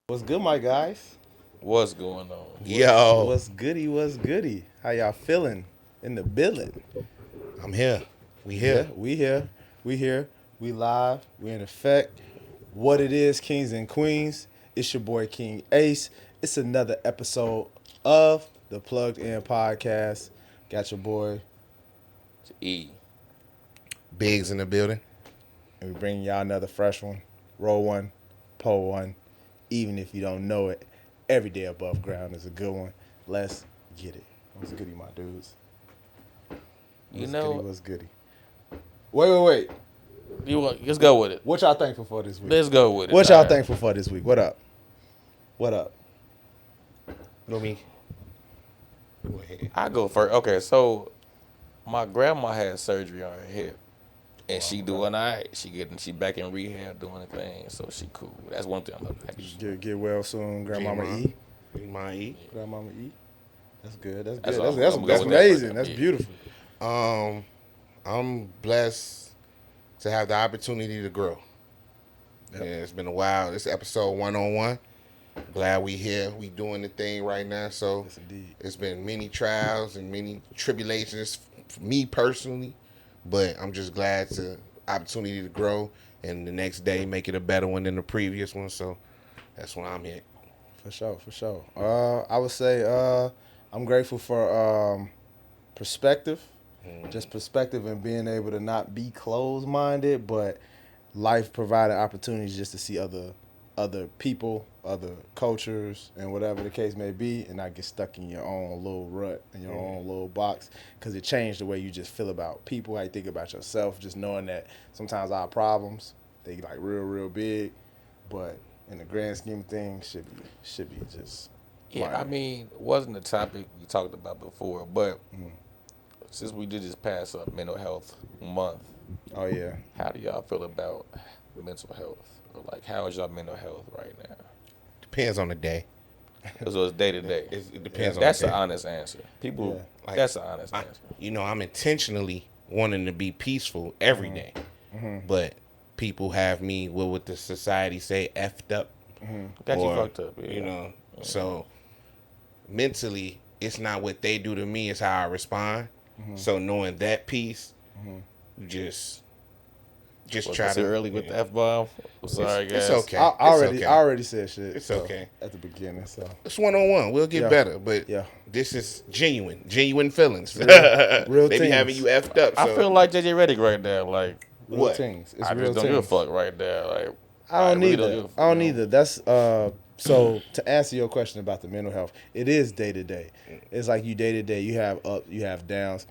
What's good, my guys? What's going on? Yo, What's goody? What's goody? How y'all feeling in the building? I'm here. We Yeah, here. we here. We here. We live. We in effect. What it is, kings and queens. It's your boy King Ace. It's another episode of the Plugged In Podcast. Got your boy, To E. Biggs in the building. and we bringing y'all another fresh one. Roll one, pull one. Even if you don't know it, every day above ground is a good one. Let's get it. What's goody, my dudes? You What's know, goody? What's goody? Wait. let's go with it. What y'all thankful for this week? Let's go with it. What y'all Alright. thankful for this week? What up? What up? Know me? Go ahead. I go first. Okay, so my grandma had surgery on her hip, and she doing all right. She back in rehab doing the thing, so she cool. That's one thing I'm happy. Get well soon, Grandmama E. My E. Grandmama E. That's good. That's That's good. all. That's I'm gonna that's go with that amazing. right That's there. Yeah. beautiful. I'm blessed to have the opportunity to grow. Yep. Yeah, it's been a while. This episode 101. Glad we here. We doing the thing right now. So Yes, indeed. it's been many trials and many tribulations for me personally, but I'm just glad to opportunity to grow and the next day make it a better one than the previous one. So that's why I'm here. For sure. I would say I'm grateful for perspective. Just perspective and being able to not be closed minded, but life provided opportunities just to see other people, other cultures, and whatever the case may be, and not get stuck in your own little rut, in your own little box, because it changed the way you just feel about people, how you think about yourself, just knowing that sometimes our problems, they like real big, but in the grand scheme of things, should be just Yeah, minor. I mean, wasn't the topic we talked about before, but since we did this past mental health month, Oh yeah. how do y'all feel about mental health? Or like, how is y'all mental health right now? Depends on the day. So it's day to day. It depends on That's the an day. honest answer. People, Yeah. Like, that's an honest I, answer. I'm intentionally wanting to be peaceful every day, but people have me what the society say effed up, Got you or, fucked up. Yeah. So mentally, it's not what they do to me; it's how I respond. So knowing that piece, just Was try it to early with the F bomb? I'm sorry, guys. It's okay. I It's already okay. I already said shit. It's so, okay. at the beginning. So It's 1-on-1. We'll get Yeah. better, but Yeah. this is genuine feelings. real they be things. having you effed up. I So feel like JJ Redick right now. Like, real what? things. It's I real just don't give a things. fuck right now. Like, I don't really need don't that. give a fuck, I don't you know? either. That's so to answer your question about the mental health, it is day to day. It's like you day to day. You have up, you have downs.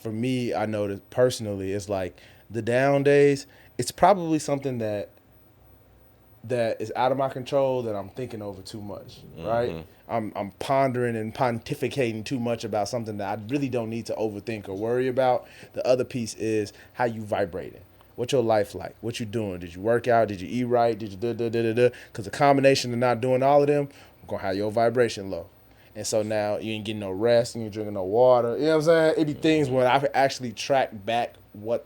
For me, I know that personally, it's like the down days. It's probably something that is out of my control that I'm thinking over too much. Right? I'm pondering and pontificating too much about something that I really don't need to overthink or worry about. The other piece is how you vibrating. What's your life like? What you doing? Did you work out? Did you eat right? Did you da? Because the combination of not doing all of them, gonna have your vibration low. And so now you ain't getting no rest, you ain't drinking no water. You know what I'm saying? It be things when I actually track back what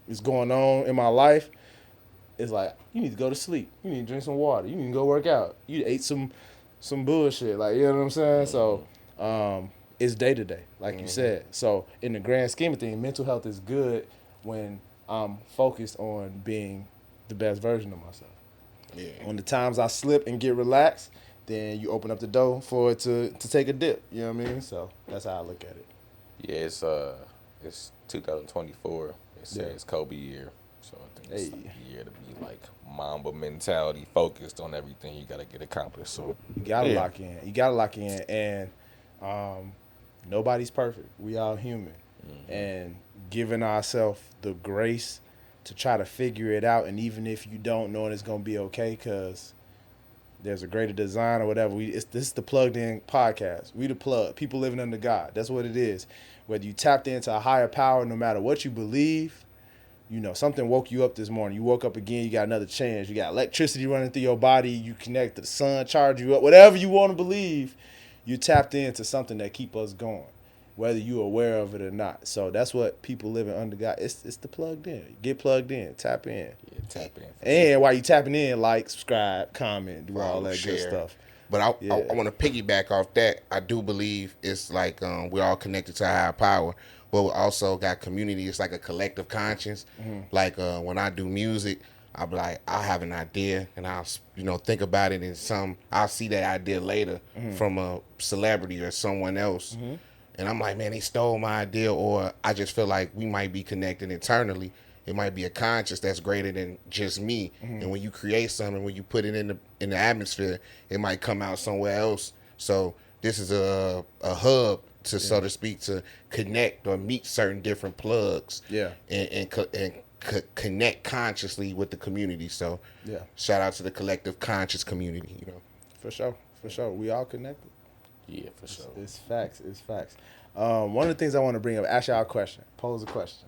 is going on in my life. It's like you need to go to sleep. You need to drink some water. You need to go work out. You ate some bullshit. Like, you know what I'm saying? So it's day to day, like you said. So in the grand scheme of things, mental health is good when I'm focused on being the best version of myself. Yeah. On the times I slip and get relaxed, then you open up the door for it to take a dip. You know what I mean? So that's how I look at it. Yeah, it's 2024. It says Yeah. Kobe year, so I think it's Hey. like a year to be like Mamba mentality, focused on everything you gotta get accomplished. So You gotta yeah. lock in. You gotta lock in, and nobody's perfect. We all human, and giving ourselves the grace to try to figure it out. And even if you don't know, it's gonna be okay, cause there's a greater design or whatever. This is the Plugged In Podcast. We the plug. People living under God. That's what it is. Whether you tapped into a higher power, no matter what you believe, something woke you up this morning. You woke up again, you got another chance. You got electricity running through your body. You connect to the sun, charge you up. Whatever you want to believe, you tapped into something that keep us going. whether you aware of it or not. So that's what people living under God. It's the plugged in. Get plugged in. Tap in. Yeah, tap in. And while you tapping in, like, subscribe, comment, do all Follow, that good share. stuff. But I Yeah. want to piggyback off that. I do believe it's like we're all connected to a higher power, but we also got community. It's like a collective conscience. Like when I do music, I'll be like, I'll have an idea and I'll think about it, and I'll see that idea later from a celebrity or someone else, and I'm like, man, they stole my idea, or I just feel like we might be connected internally. It might be a conscience that's greater than just me. And when you create something, when you put it in the atmosphere, it might come out somewhere else. So this is a hub to, so to speak, to connect or meet certain different plugs. Yeah. And connect consciously with the community. So Yeah. shout out to the collective conscious community. For sure. We all connected. Yeah, for sure. It's facts. One of the things I want to bring up, ask y'all a question. Pose a question.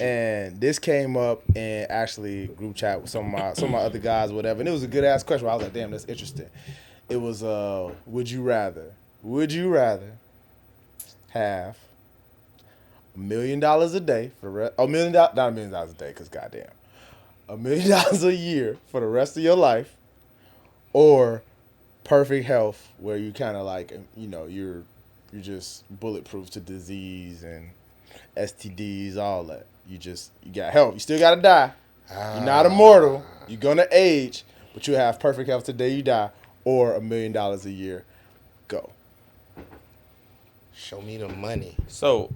And this came up in actually group chat with some of my other guys, whatever. And it was a good ass question. I was like, damn, that's interesting. It was, would you rather have $1 million a day for the rest? Oh, not $1 million a day, because goddamn, $1 million a year for the rest of your life, or perfect health where you kind of like, you're just bulletproof to disease and STDs, all that. You got health. You still gotta die. You're not immortal. You're gonna age, but you have perfect health today you die, or $1 million a year. Go. Show me the money. So,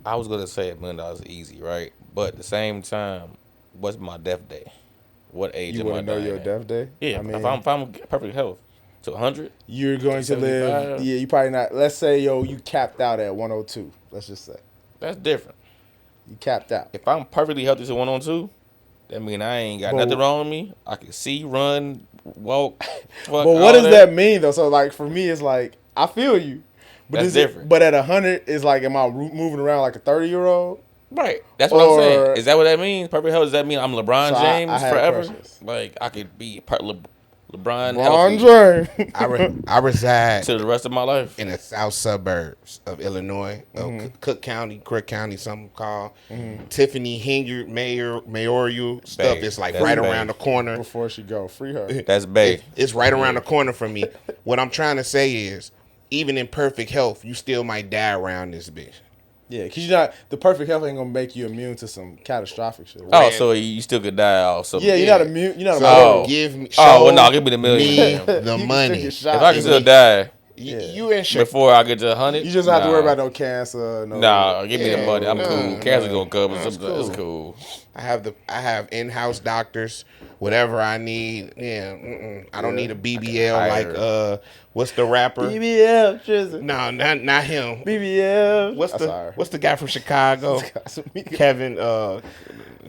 I was gonna say $1 million is easy, right? But at the same time, what's my death day? What age You am I want to know dying your at? death day? Yeah, I mean, if I'm perfect health to 100, you're going to live. 75? Yeah, you probably not. Let's say you capped out at 102. Let's just say that's different. you capped out. If I'm perfectly healthy to 102, that mean I ain't got nothing wrong with me. I can see, run, walk. Fuck, But what does that mean though? So like for me, it's like I feel you. But That's different. But at 100, it's like, am I moving around like a 30-year-old? Right. That's what I'm saying. Is that what that means? Perfect health? Does that mean I'm LeBron James I forever? Questions. Like I could be LeBron James. I reside to the rest of my life in the south suburbs of Illinois, Cook County, Crook County, something called Tiffany Hingard Mayoral stuff. It's like right around the corner. Before she go, free her. That's Bay. It's right around the corner from me. What I'm trying to say is, even in perfect health, you still might die around this bitch. Yeah, because the perfect health ain't gonna make you immune to some catastrophic shit. Oh, so you still could die off. So you're not immune. You're not so immune. give me. Give me the million. The money. If I can still die you in shape before I get to 100, you just don't have to worry about no cancer. Give me the money. I'm cool. Cancer gonna cover. It's cool. I have in-house doctors. Whatever I need. Yeah. I don't need a BBL like what's the rapper? BBL, Trizzy. No, not him. BBL. What's the guy from Chicago? Kevin.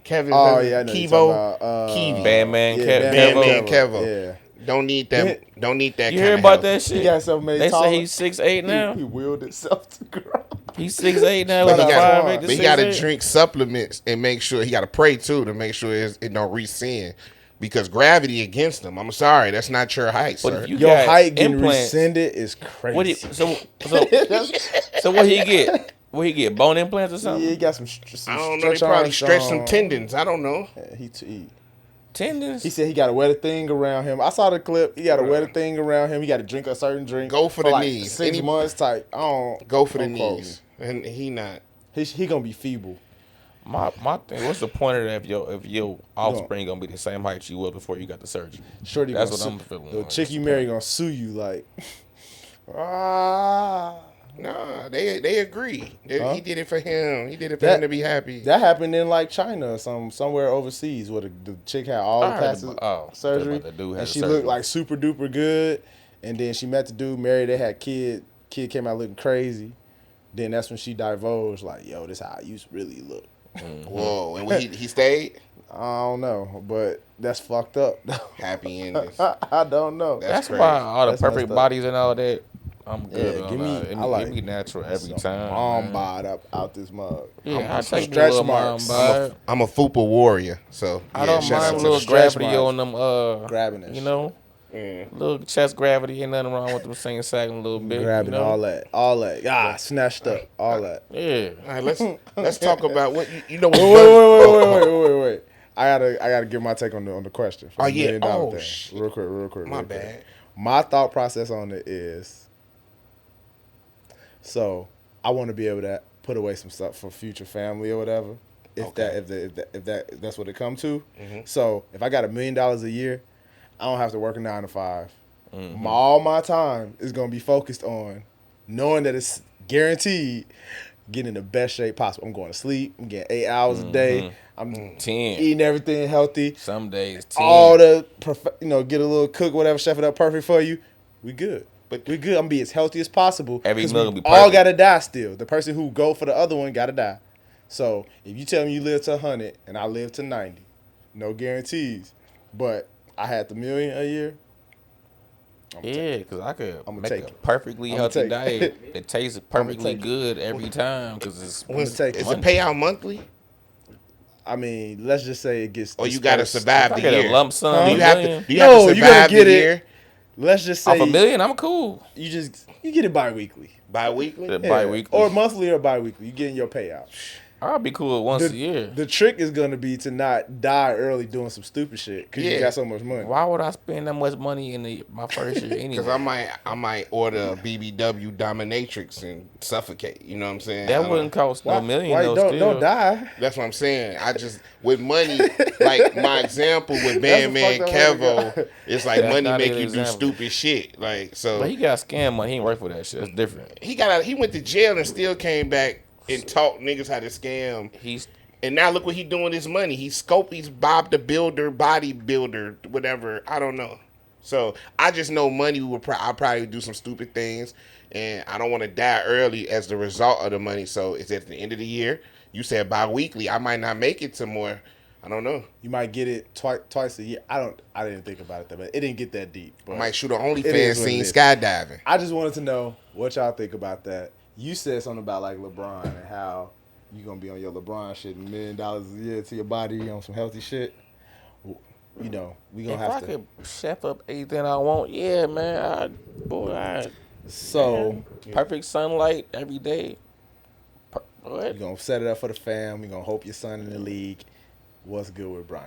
Kevin. Oh yeah, I know Kevo. Kevo. Bandman Kevo. Yeah. Don't need that. Don't need that. You hear about that shit? He got something made They taller. say he's 6'8" now. He willed himself to grow. He's 6'8" now. But he got to drink supplements and make sure he got to pray too to make sure it don't rescind. Because gravity against him. I'm sorry, that's not your height, sir. Your height getting rescinded is crazy. So what he get? What he get? Bone implants or something? Yeah, he got some I don't know. They probably stretched some tendons. I don't know. Yeah, he tendons. He said he got to wear a thing around him. I saw the clip. He got to wear a thing around him. He got to drink a certain drink. Go for the like knees. 6 months type. Go for the knees. And he not. He gonna be feeble. My thing. What's the point of that if your offspring gonna be the same height you was before you got the surgery? Shorty, that's what I'm feeling. The chick you marry gonna sue you like. Nah, they agree. He did it for him. He did it for him to be happy. That happened in like China or somewhere overseas where the chick had all the plastic surgery and she looked like super duper good, and then she met the dude, married, they had kid came out looking crazy. Then that's when she divulged like, yo, this how I used to really look. Mm-hmm. Whoa, and he stayed? I don't know, but that's fucked up. Happy endings. I don't know. That's why all the perfect bodies and all that. I'm good. Yeah, give me natural every time. Mom bod up out this mug. Yeah, I take stretch marks. I'm a fupa warrior, so I don't mind a little gravity on them. Grabbing it. You know, Little chest gravity, ain't nothing wrong with them singing, sagging a little bit. Grabbing you know? all that. Snatched up, all that. Yeah. All right, let's talk about what you know. What Wait. I gotta give my take on the question. For Oh the yeah. $1 million Oh thing. shit. Real quick. My bad. My thought process on it is, so I want to be able to put away some stuff for future family or whatever. If that's what it come to. Mm-hmm. So if I got $1 million a year, I don't have to work a 9 to 5. All my time is gonna be focused on knowing that it's guaranteed getting in the best shape possible. I'm going to sleep. I'm getting 8 hours a day. I'm 10. eating everything healthy. Some days 10. All the get a little cook, whatever, chef it up perfect for you. We good. But we good. I'm gonna be as healthy as possible. Every meal will be all perfect. gotta die still. The person who go for the other one gotta die. So if you tell me you live to 100 and I live to 90, no guarantees. But I had the $1 million a year. Yeah, because I could make take a it. perfectly I'ma healthy take it. diet that tastes perfectly take it. good every time. Because it's is take it it. payout monthly? I mean, let's just say it gets. Or you gotta survive I the get year. a lump sum. Do $1 you have million. to? Do you have to No, you gotta survive get the it. year? Let's just say Off $1 million, I'm cool. you get it bi-weekly. Bi-weekly? Yeah. Bi-weekly. Or monthly or bi-weekly. You getting your payout. I'll be cool once a year. The trick is going to be to not die early doing some stupid shit because you got so much money. Why would I spend that much money in my first year anyway? Because I might order a BBW dominatrix and suffocate. You know what I'm saying? That wouldn't cost no $1 million. Why though, don't die? That's what I'm saying. I just with money, like my example with Bandman fucked up way to Kevo, it's like That's money not make an you example. do stupid shit. Like so, But he got scam money. He ain't work for that shit. That's different. he went to jail and still came back and taught niggas how to scam. And now look what he doing with his money. He's Bob the Builder, bodybuilder, whatever. I don't know. So I just know money I'll probably do some stupid things, and I don't want to die early as the result of the money. So it's at the end of the year. You said bi-weekly. I might not make it to more. I don't know. You might get it twice a year. I didn't think about it that bad. It didn't get that deep. But I might shoot an it OnlyFans is what scene it is. skydiving. I just wanted to know what y'all think about that. You said something about like LeBron and how you gonna be on your LeBron shit, $1 million a year to your body on some healthy shit. We gonna If have I to. could chef up anything I want, yeah, man. So Perfect sunlight every day. What? you gonna set it up for the fam. You gonna hope your son in the league. What's good with Bronny?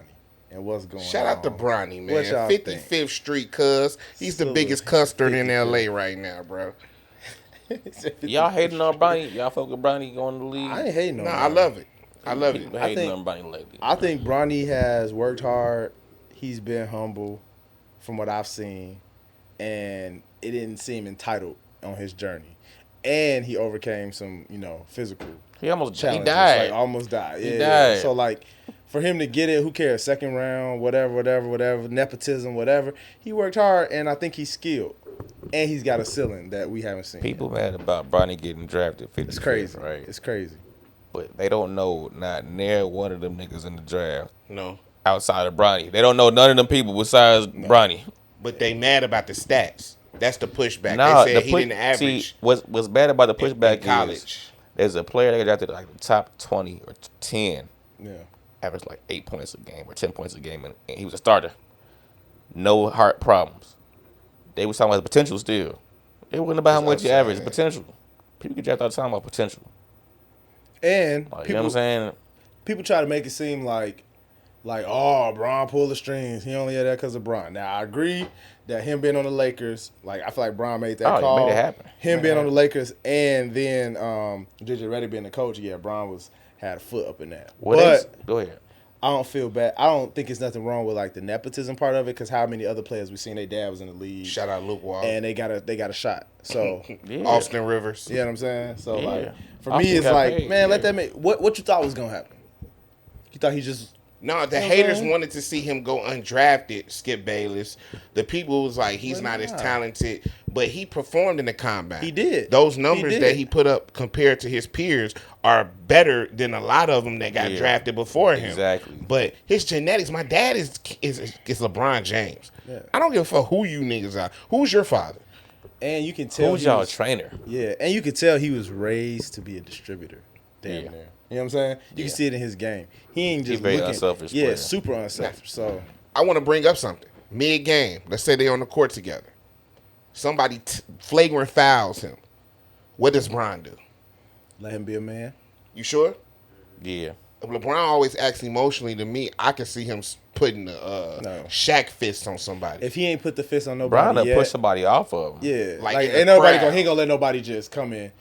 And what's going on? Shout out to Bronny, man. What y'all 55th think? Street, cuz. He's the biggest custard in LA right now, bro. Y'all hating on Bronny? Y'all fuck with Bronny going to the league? I ain't hating on. No, I love it. I love it. People hating on Bronny lately. I think Bronny has worked hard. He's been humble, from what I've seen, and it didn't seem entitled on his journey. And he overcame some, physical He almost challenges. he died. Like, almost died. He Yeah. died. So like, for him to get it, who cares? Second round, whatever, nepotism, whatever. He worked hard, and I think he's skilled, and he's got a ceiling that we haven't seen. People mad about Bronny getting drafted 50. It's crazy, right? It's crazy. But they don't know not near one of them niggas in the draft No. outside of Bronny. They don't know none of them people besides Bronny. But they mad about the stats. That's the pushback. Nah, they said he didn't average. See, what's bad about the pushback in college. is there's a player that got drafted like the top 20 or 10, Yeah. averaged like 8 points a game or 10 points a game, and he was a starter. No heart problems. They was talking about the potential still. It wasn't about how much you average, upside. potential. People get drafted all the time about potential. And Like, you know what I'm saying? people try to make it seem like, oh, Bron pulled the strings. He only had that because of Bron. Now, I agree that him being on the Lakers, like, I feel like Bron made that He call. made it happen. Him being on the Lakers and then JJ Redick being the coach, yeah, Bron had a foot up in that. Go ahead. I don't feel bad. I don't think it's nothing wrong with, like, the nepotism part of it, because how many other players we seen their dad was in the league. Shout out Luke Wall. And they got a shot. So, Yeah. Austin Rivers. you know what I'm saying? So, Yeah. like, for Austin me, it's got like, paid, man, let yeah. that make – what you thought was going to happen? You thought he just – No, the haters wanted to see him go undrafted, Skip Bayless. The people was like, he's not as talented, but he performed in the combine. He did. Those numbers He did. that he put up compared to his peers are better than a lot of them that got drafted before him. Exactly. But his genetics, my dad is LeBron James. Yeah. I don't give a fuck who you niggas are. Who's your father? And you can tell Who's he y'all was- trainer? Yeah, and you can tell he was raised to be a distributor. Damn near. You know what I'm saying? You can see it in his game. He ain't just very looking. unselfish Yeah, player. super unselfish. So I want to bring up something. mid-game. Let's say they're on the court together. Somebody flagrant fouls him. What does Bron do? Let him be a man. You sure? Yeah. If LeBron always acts emotionally to me, I can see him putting the No. Shaq fist on somebody. If he ain't put the fist on nobody Brian done yet, push somebody off of him. yeah, Like like in the ain't nobody crowd. he ain't gonna let nobody just come in,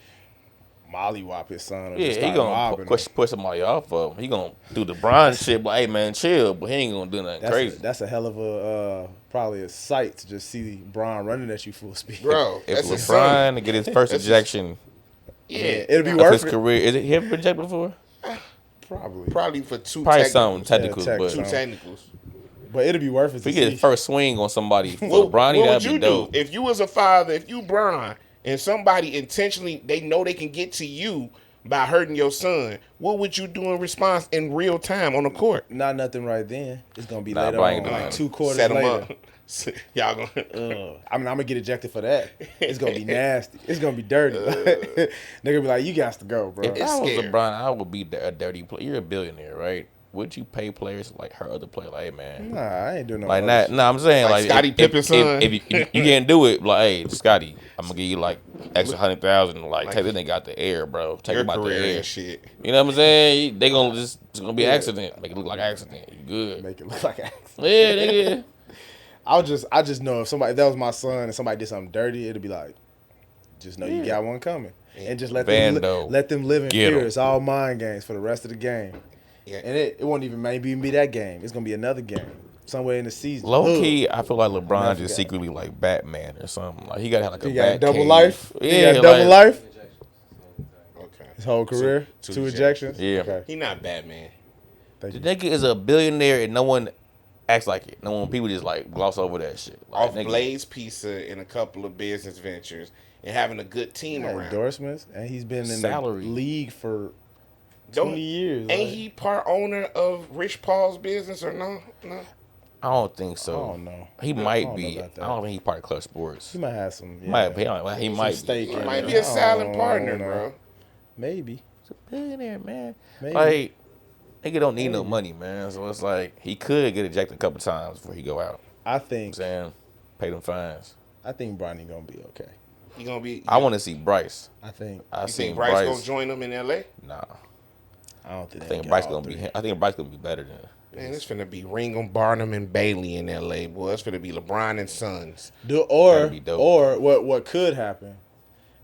mollywop his son, or Yeah, just he start gonna mobbing push somebody off of him. He gonna do the Brian shit, but hey man, chill. But he ain't gonna do nothing him. crazy. That's a hell of a probably a sight to just see Bron running at you full speed. Bro, If that's his son. LeBron to get his first That's ejection Yeah, it'll be of worth his it. career, is it he ever been ejected before? Probably, probably for two Probably technicals. something technicals, tech, but Two something. technicals. but it'll be worth it if to he get see. his first swing on somebody for What Bronny, would that'd you be dope. do if you was a father? If you Bron and somebody intentionally they know they can get to you by hurting your son, what would you do in response in real time on the court? Not nothing right then. It's gonna be Nah, later Brian on, doing like it. 2 quarters Set him later. up. Y'all gonna. I mean, I'm gonna get ejected for that. It's gonna be nasty. It's gonna be dirty. They're gonna be like, "You got to go, bro." If I was scary. LeBron, I would be a dirty player. You're a billionaire, right? Would you pay players like her other player? Like, hey man, Nah, I ain't doing no. like other not. shit. No, I'm saying Like like Scottie if, Pippen's son. if you can't do it, like hey Scotty, I'm gonna give you like extra 100,000. Like take this nigga out the air, bro. Take Your him out the career air. and shit. You know what I'm saying? They gonna just it's gonna be an accident. Make it look like accident. You good? Make it look like accident. Yeah, nigga. I just know if that was my son and somebody did something dirty, it'd be like, just know you got one coming, and just let Vando. them live in Get fear. 'em. It's all mind games for the rest of the game, Yeah. and it won't even maybe even be that game. It's gonna be another game somewhere in the season. Low Ugh. key, I feel like LeBron never just forgot. secretly like Batman or something. Like he gotta have like a He got bat double cave. life. Yeah, He got double like- life. Okay. His whole career, Two two ejections. ejections. Yeah. Okay. He not Batman. Thank The you. nigga is a billionaire and no one acts like it. No one people just like gloss over that shit. Like, Off nigga, Blaze Pizza in a couple of business ventures and having a good team Yeah, around. endorsements, and he's been in Salary. the league for Don't- 20 years. Ain't like, he part owner of Rich Paul's business or no? No. I don't think so. I don't know. He I might don't know be. about that. I don't think he part of Clutch Sports. He might have some. Yeah, He might stake be. in He it. might be a silent I partner, don't know. bro. Maybe. He's a billionaire, man. Maybe. Like nigga don't need no money, man. So it's like he could get ejected a couple times before he go out. I You know think. what I'm saying pay them fines. I think Bronny gonna be okay. He gonna be. I want to see Bryce. I think. I You seen think Bryce Bryce. gonna join him in L.A.? Nah, I don't think. I think Bryce gonna be. I think Bryce gonna be better than. Man, it's finna be Ringham, Barnum, and Bailey in L.A. Boy, it's finna be LeBron and Sons. That'd be dope. Or what could happen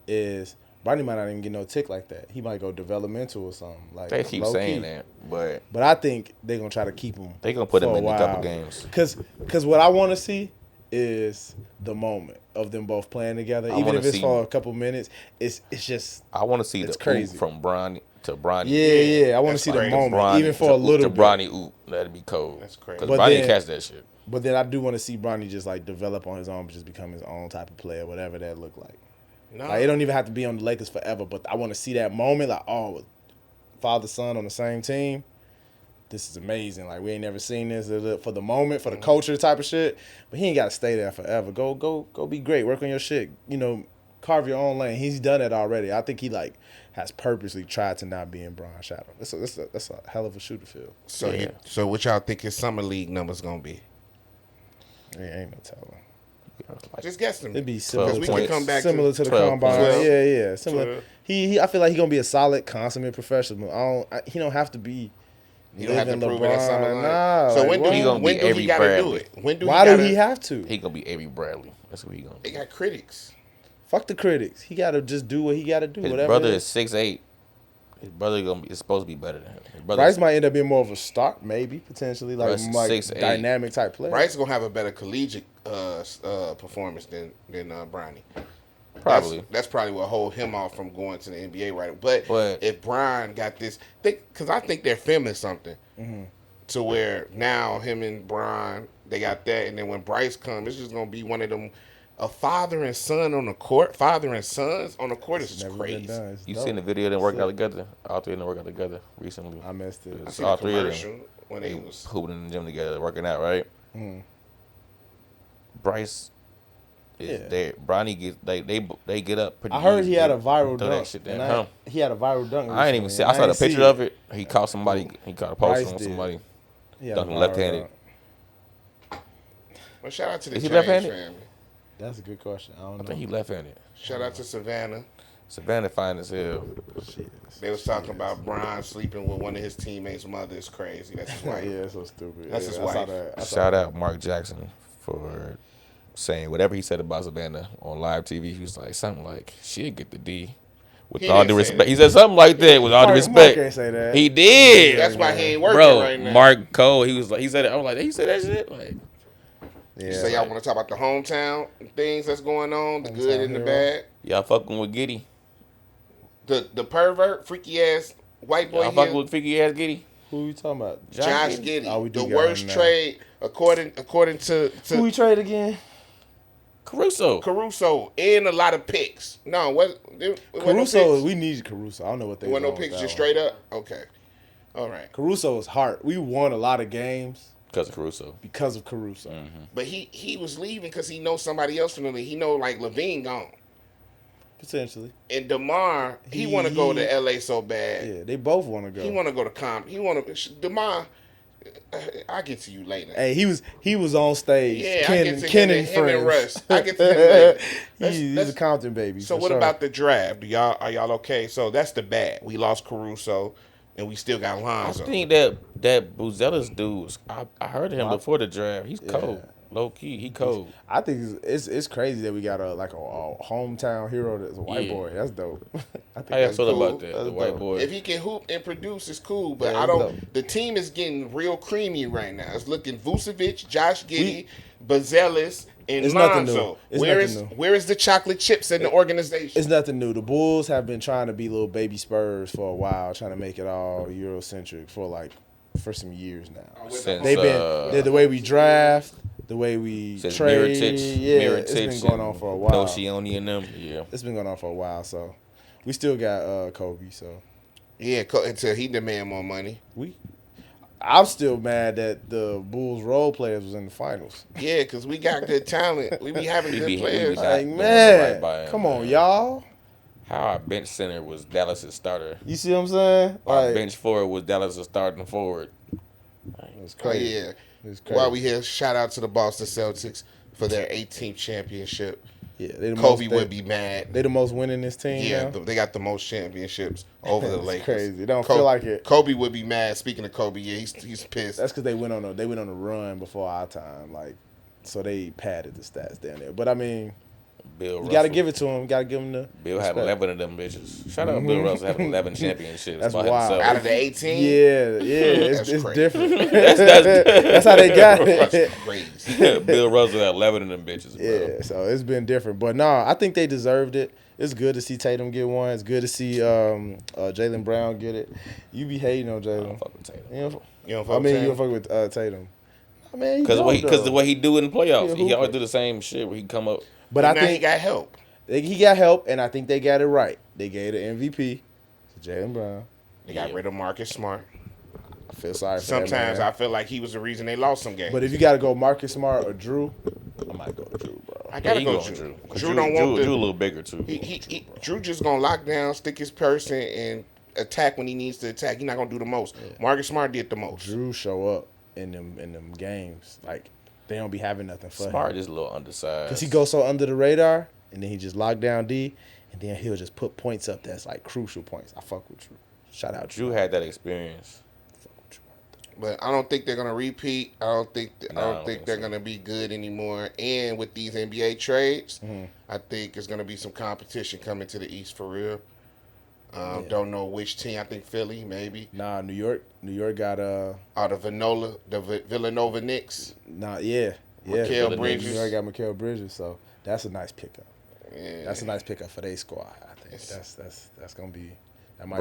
is Bronny might not even get no tick like that. He might go developmental or something. Like They keep low saying key. that, but But I think they're gonna try to keep him. they gonna put him for in a while. couple games. Cause what I want to see is the moment of them both playing together. I Even wanna if it's see- for a couple minutes, it's just I want to see It's the crazy. oop from Bronny to Bronny. yeah. I want to That's see the crazy. moment, Bronny even for a to little bit. Bronny oop. That'd be cold. That's crazy. Because But Bronny then- catch that shit. But then I do want to see Bronny just like develop on his own, just become his own type of player, whatever that look like. No. Like it don't even have to be on the Lakers forever, but I want to see that moment, like, oh, father son on the same team. This is amazing. Like we ain't never seen this for the moment, for the culture type of shit. But he ain't got to stay there forever. Go be great. Work on your shit. You know, carve your own lane. He's done it already. I think he like has purposely tried to not be in Bron's shadow. That's a hell of a shooter field. So, Yeah. so what y'all think his summer league numbers gonna be? Ain't no telling. Just guess them. It'd be Because similar. we points. can come back Similar to to the 12 combine. points. Yeah. Similar. 12. He I feel like he gonna be a solid, consummate professional. He don't have to be. You don't have to living prove it at LeBron. summer league. Nah, So like, when do what? He gonna when be do he Avery gotta do Bradley. it? When do Why he do gotta, he have to? He gonna be Avery Bradley. That's what he gonna They be. got critics. Fuck the critics. He gotta just do what he gotta do. His whatever brother it is 6'8". His brother is supposed to be better than him. His brother Bryce might end up being more of a start, maybe potentially like Bryce is 6'8". dynamic type player. Bryce gonna have a better collegiate performance than Bronny. probably. That's probably what hold him off from going to the NBA right. But But- if Brian got this, because I think they're filming something to where now him and Brian they got that, and then when Bryce comes, it's just gonna be one of them. A father and son on the court, father and sons on the court is Never crazy. been done. It's You dope. seen the video of them working out together? All three of them working out together recently. I missed it. I It's seen all a three of them. commercial when they was. Hooping in the gym together, working out, right? Bryce is Yeah. there. Bronny gets they get up pretty I heard he easy. had a viral Throw dunk. that shit and down. he had a viral dunk. I ain't even see. I saw the picture of it. He caught somebody. He caught a post Bryce on did. somebody. He had a Dunking viral left-handed. dunk. Well, shout out to the Is he James left-handed? family. That's a good question. I don't I know. think he left-handed. Shout out to Savannah. Savannah fine as hell. Shit. They was talking about Bron sleeping with one of his teammates' mother. Is crazy. That's his wife. Yeah, that's so stupid. That's yeah, his I saw wife. that. I saw Shout that. out Mark Jackson for saying whatever he said about Savannah on live TV. He was like something like she'll get the D. With He all didn't due say respect, that. he said something like that. With all due Mark respect, can't say that. he did. That's why he ain't working Bro, right now. Mark Cole, he was like, he said it. I was like, he said that shit. Like, Yeah. You say y'all want to talk about the hometown things that's going on, the good Hometown and the hero. bad. y'all fucking with Giddy. The pervert, freaky ass white boy Y'all fucking here, with freaky ass Giddy. Who you talking about? Josh Giddy? Giddey. Oh, we do The got worst him now. trade according to Who we trade again? Caruso. Caruso and a lot of picks. No, what? Caruso. We need Caruso. I don't know what they. There were no doing with picks, that just one. straight up. Okay, all right. Caruso is hard. We won a lot of games Because of Caruso. because of Caruso. But he was leaving because he knows somebody else from the league. He know like Levine gone. Potentially. And DeMar, he want to go to LA so bad. Yeah, they both want to go. He want to go to comp. He want to DeMar. I'll get to you later. Hey, he was on stage. Yeah, Ken, I get to Ken him, and him and friends. Russ. I get to him later. He's a Compton baby. So for what sure. about the draft? Are y'all okay? So that's the bad. We lost Caruso, and we still got I Lonzo. think that Buzelis dude, I heard of him before the draft. He's cold. Low key, he cold. I think it's crazy that we got a hometown hero that's a white boy. That's dope. I think How y'all that's feel cool. about that? The That's white dope. boy. If he can hoop and produce, it's cool. But Yeah, I it's don't. dope. The team is getting real creamy right now. It's looking Vucevic, Josh Giddey, Buzelis, and It's nothing Lonzo. new. It's nothing new. Where is the chocolate chips in the organization? It's nothing new. The Bulls have been trying to be little baby Spurs for a while, trying to make it all Eurocentric for some years now. Since, They've been the way we draft, the way we since trade. Mirotic, It's been going on for a while. Nocioni and them. Yeah. It's been going on for a while. So we still got Kobe. So Yeah, until he demand more money. I'm still mad that the Bulls role players was in the finals. Yeah, because we got good talent. We be having We good be- we be players. not- Like, doing man, right by him, come on, man. y'all. How our bench center was Dallas' starter. You see what I'm saying? Our Like, bench forward was Dallas' starting forward. it's Oh, crazy. yeah. It's crazy. While we here, shout out to the Boston Celtics for their 18th championship. Yeah, they the Kobe most, would be mad. They the most winningest team. Yeah, now? they got the most championships over the It's Lakers. crazy. It don't feel like it. Kobe would be mad. Speaking of Kobe, yeah, he's pissed. That's because they went on a run before our time, like, so they padded the stats down there. But I mean, Bill you got to Russell. give it to him. You got to give him the Bill had respect. 11 of them bitches. Shout out Bill Russell having 11 championships That's by wild. himself. Out of the 18, Yeah, That's it's crazy. different. That's how they got it. that's crazy. Bill Russell had 11 of them bitches, bro. Yeah, so it's been different. But no, I think they deserved it. It's good to see Tatum get one. It's good to see Jaylen Brown get it. You be hating on I don't Jaylen. fuck with Tatum. You know, You don't I fuck mean, with you Tatum? don't fuck with Tatum. I mean, Because the way he do in the playoffs, He a he always hooper. do the same shit where he come up. But Now I think he got help. he got help, and I think they got it right. They gave the MVP to Jaylen Brown. They got Yeah. rid of Marcus Smart. I feel sorry for Sometimes that, man. I feel like he was the reason they lost some games. But if you got to go Marcus Smart or Drew, I might go Drew, bro. I gotta he go going Drew. Drew. Drew don't want Drew a the. little bigger, too. Drew just gonna lock down, stick his person, and attack when he needs to attack. He's not gonna do the most. Marcus Smart did the most. Drew show up in them games like they don't be having nothing for Smart him is a little undersized. because he goes so under the radar, and then he just lock down D, and then he'll just put points up that's like crucial points. I fuck with Drew. Shout out Drew had that experience. Fuck with Drew. But I don't think they're gonna repeat. I don't think don't think think they're so. gonna be good anymore. And with these NBA trades, Mm-hmm. I think there's gonna be some competition coming to the East for real. Don't know which team. I think Philly, maybe. Nah, New York got Or the Villanova Knicks. yeah. Mikal New Bridges. York got Mikal Bridges, so that's a nice pickup. Yeah. That's a nice pickup for their squad. I think that's gonna be. That might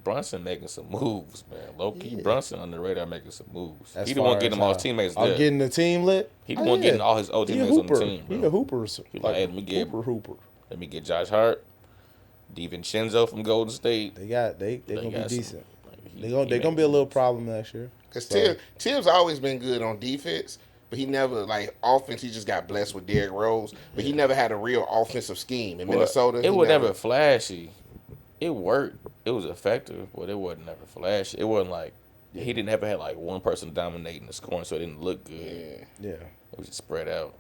Brunson making some moves, man. Low key, Brunson on the radar making some moves. As He the one far getting as all his how- teammates Oh, there. getting the team lit. He the one getting all his old He a teammates on the hooper. team, He bro. a hooper. He like, hey, let me get- hooper. Let me get Josh Hart, DiVincenzo from Golden State. They gonna be got some- decent. he- They he gonna making be a little moves. problem next year. Because So- Tibbs always been good on defense, but he never like offense. He just got blessed with Derrick Rose, but he never had a real offensive scheme in Well, Minnesota. It he was never flashy. It worked. It was effective, but it wasn't never flashy. It wasn't like he didn't ever have like one person dominating the scoring, so it didn't look good. Yeah. It was just spread out.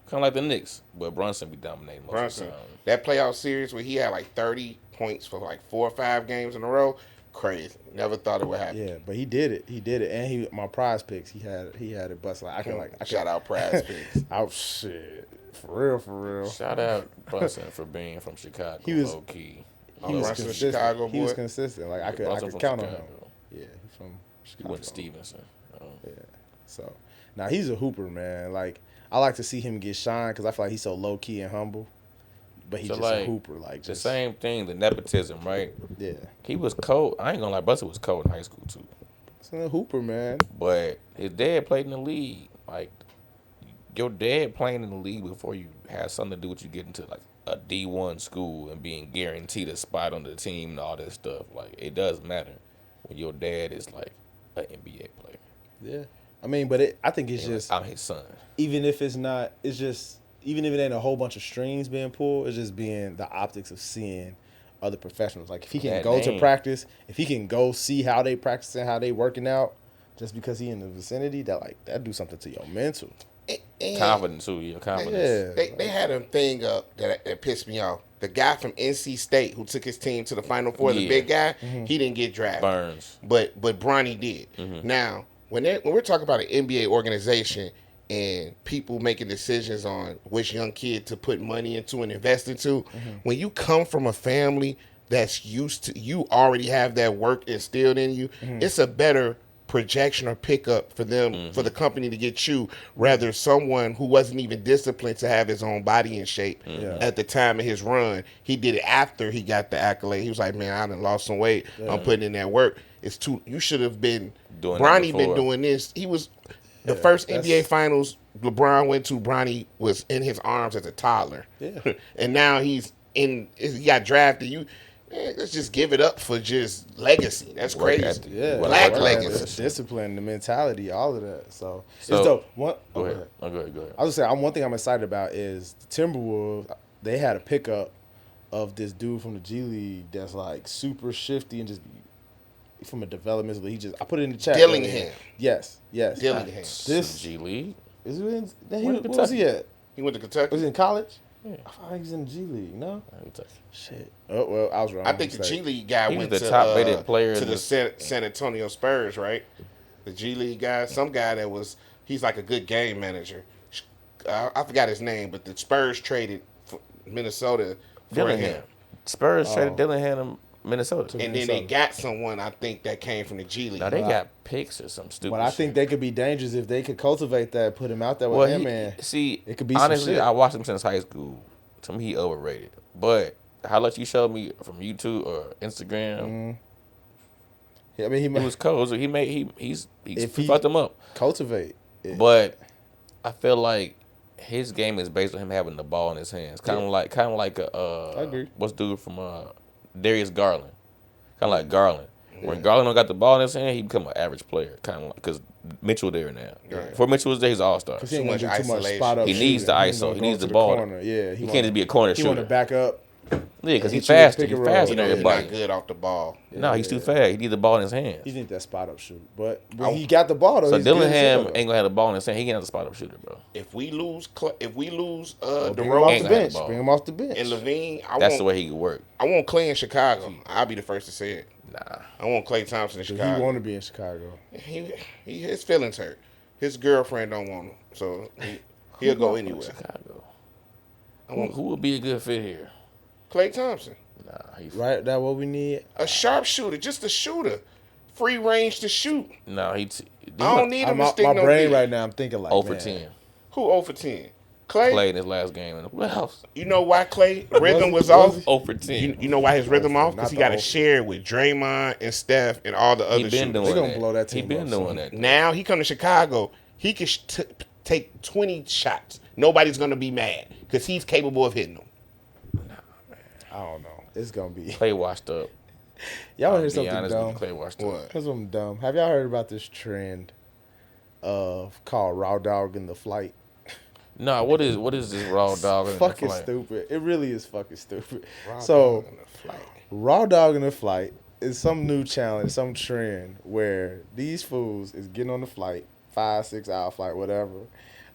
Kind of like the Knicks, but Brunson be dominating most of the time. That playoff series where he had like 30 points for like 4 or 5 games in a row, crazy. Never thought it would happen. Yeah, but he did it. He did it, and my prize picks. He had it bust. Like I Shout out prize picks. Oh shit, for real. Shout out Brunson for being from Chicago. He was low key. He was Brunson, consistent. Chicago He was boy. consistent. Like I Brunson could from count on Chicago. him. Yeah, he's from He Chicago. went to Stevenson. Yeah. So now he's a hooper, man. Like I like to see him get shine because I feel like he's so low key and humble. But he's So, just like, a hooper. Like The just same thing, the nepotism, right? Yeah. He was cold. I ain't gonna lie, Brunson was cold in high school too. He's a hooper, man. But his dad played in the league. Like your dad playing in the league before you have something to do with you getting to like a D1 school and being guaranteed a spot on the team and all that stuff. Like it does matter when your dad is like an NBA player. Yeah. I mean, but I think it's And, just like, I'm his son. even if it's not, it's just even if it ain't a whole bunch of strings being pulled, it's just being the optics of seeing other professionals. Like if he can That go to name. practice, if he can go see how they practicing, how they working out, just because he in the vicinity, that do something to your mental. And Confidence too, yeah, confidence. Yeah. they had a thing up that pissed me off. The guy from NC State who took his team to the Final Four, the Yeah. big guy, he didn't get drafted. Burns. But Bronny did. Now, when we're talking about an NBA organization and people making decisions on which young kid to put money into and invest into, when you come from a family that's used to, you already have that work instilled in you, it's a better projection or pickup for them, for the company to get you, rather someone who wasn't even disciplined to have his own body in shape at the time of his run. He did it after he got the accolade. He was like, man, I done lost some weight. I'm putting in that work. You should have been, Doing that Bronny been before. doing this. He was, the first NBA finals LeBron went to, Bronny was in his arms as a toddler. Yeah. And now he got drafted. Man, let's just give it up for just legacy. That's Work crazy. ethic. Yeah, Black right. legacy. The discipline, the mentality, all of that. So it's So- dope. Go ahead. Oh, go ahead. I was gonna say, one thing I'm excited about is the Timberwolves. They had a pickup of this dude from the G League that's like super shifty and just from a developmental. I put it in the chat. Dillingham. Yes. Dillingham. This G League. is he in, Went to what was he at? He went to Kentucky. Was he in college? Yeah. I thought he was in the G League. No. Kentucky. Shit. Oh well, I was wrong. I think the G League guy He was went the to top rated player to in the the- San Antonio Spurs, right? The G League guy, some guy he's like a good game manager. I forgot his name, but the Spurs traded Minnesota for Dillingham. him. Spurs traded Dillingham to Minnesota. And then they got someone, I think, that came from the G League. Now they got picks or some stupid. But I think shit. they could be dangerous if they could cultivate that, put him out there with Well, him, he, man. see, It could be some honestly, shit. I watched him since high school. To me, he overrated. But how much you showed me from YouTube or Instagram, I mean, he was cold. So he's If he- fucked him up. cultivate. It. But I feel like his game is based on him having the ball in his hands. Kind of like I agree. what's dude from Darius Garland. Kind of like Garland. When Garland don't got the ball in his hand, he become an average player. Kind of like because Mitchell there now. Right. Before Mitchell was there, he's all star. Because he ain't Too gonna do much too much isolation. spot up He shooting. needs the ain't ISO. gonna He go needs to the ball. corner. Yeah, He can't just be a corner He want shooter. to back up. Yeah, because hit he's you with faster. pick He's and roll. faster than He's everybody. not good off the ball. No, he's too fast. He needs the ball in his hands. He needs that spot up shoot. But when he got the ball though, So he's good as Dillingham hell, ain't gonna have the ball in his hand. He ain't have the spot up shooter, bro. If we lose though. Bring him off Ain't the got the bench. ball. Bring him off the bench. and Levine, That's the way he could work. I want Clay in Chicago. I'll be the first to say it. Nah. I want Clay Thompson in He Chicago. want to be in Chicago. His feelings hurt. His girlfriend don't want him, so he'll go anywhere. Chicago. I want Who would be a good fit here? Clay Thompson, Nah, he. Right, that what we need. a sharpshooter, just a shooter, free range to shoot. No, he. I don't need him to My stick no brain D. right now, I'm thinking like 0 for man, 10. Who 0 for 10? Clay. Played in his last game in the playoffs. You know why Clay rhythm was Was off? he? 0 for 10. You know why his rhythm off? Not Because he the got to 0. share with Draymond and Steph and all the He other been shooters. doing They gonna that. blow that He team been up, doing son. that. Now he come to Chicago. He can take 20 shots. Nobody's gonna be mad because he's capable of hitting them. I don't know. It's gonna be. Clay washed up. Y'all want to hear Be something honest with you, dumb? Clay washed up. What? Here's something dumb. Have y'all heard about this trend of called raw dog in the flight? No, what is this raw dog? in the Fucking flight? stupid. It really is fucking stupid. Raw So dog in the flight. raw dog in the flight it's some new challenge, some trend where these fools is getting on the flight, 5-6 hour flight, whatever.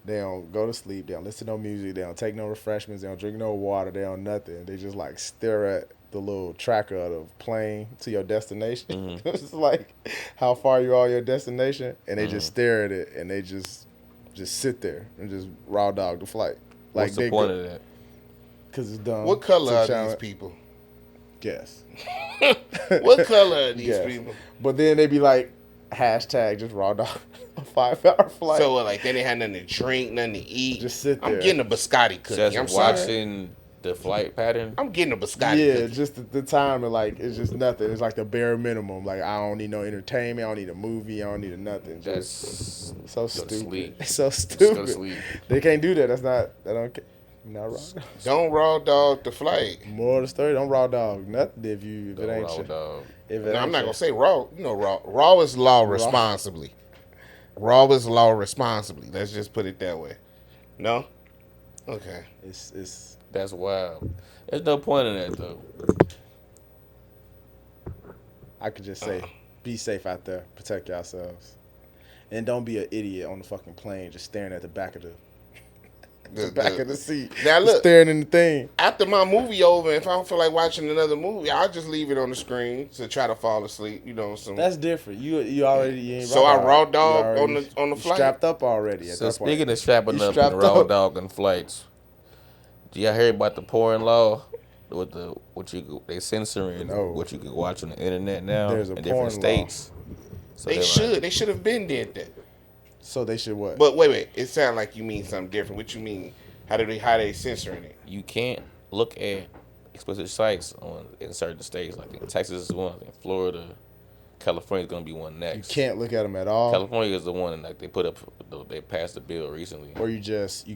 They don't go to sleep. They don't listen to no music. They don't take no refreshments. They don't drink no water. They don't nothing. They just like stare at the little tracker of the plane to your destination. Mm-hmm. It's like how far you are your destination, and they just stare at it, and they just sit there and just raw dog the flight. Like What's the point of that? Because it's dumb. What color It's a are these challenge. people? Guess. What color are these Guess. people? But then they be like, hashtag just raw dog a 5 hour flight. So like they didn't have nothing to drink, nothing to eat. Just sit there. I'm getting a biscotti cookie. Just I'm sorry. watching the flight pattern. I'm getting a biscotti yeah, cookie. just the time and like it's just nothing. It's like the bare minimum. Like I don't need no entertainment. I don't need a movie. I don't need a nothing. Just That's so go to stupid. sleep. It's so Just go to stupid. sleep. They can't do that. That's not. That don't. Not raw. Don't raw dog the flight. More of the story. Don't raw dog nothing if you if it Go ain't. raw your- dog. If it No, I'm ain't not your- gonna say raw. You know, raw. Raw is law responsibly. Raw is law responsibly. Let's just put it that way. No. Okay. It's That's wild. There's no point in that though. I could just say, be safe out there, protect yourselves, and don't be an idiot on the fucking plane just staring at the back of the back of the seat. Now Just look. staring in the thing. After my movie over, if I don't feel like watching another movie, I'll just leave it on the screen to try to fall asleep. You know, some. That's different. You already you ain't So I raw dog. dog You on already- the you flight. strapped up already. At So that point. speaking of strapping You up strapped and raw up. dogging flights, do y'all hear about the pouring law with the they censoring No. what you could watch on the internet now There's a in different porn law. states? So They they're should. like, They should have been did that. So they should what? But wait. It sounds like you mean something different. What you mean? How they censoring it? you can't look at explicit sites in certain states. Like in Texas is one, in Florida, California is gonna be one You next. can't look at them at all. California is the one like they put up. They passed the bill recently. Or you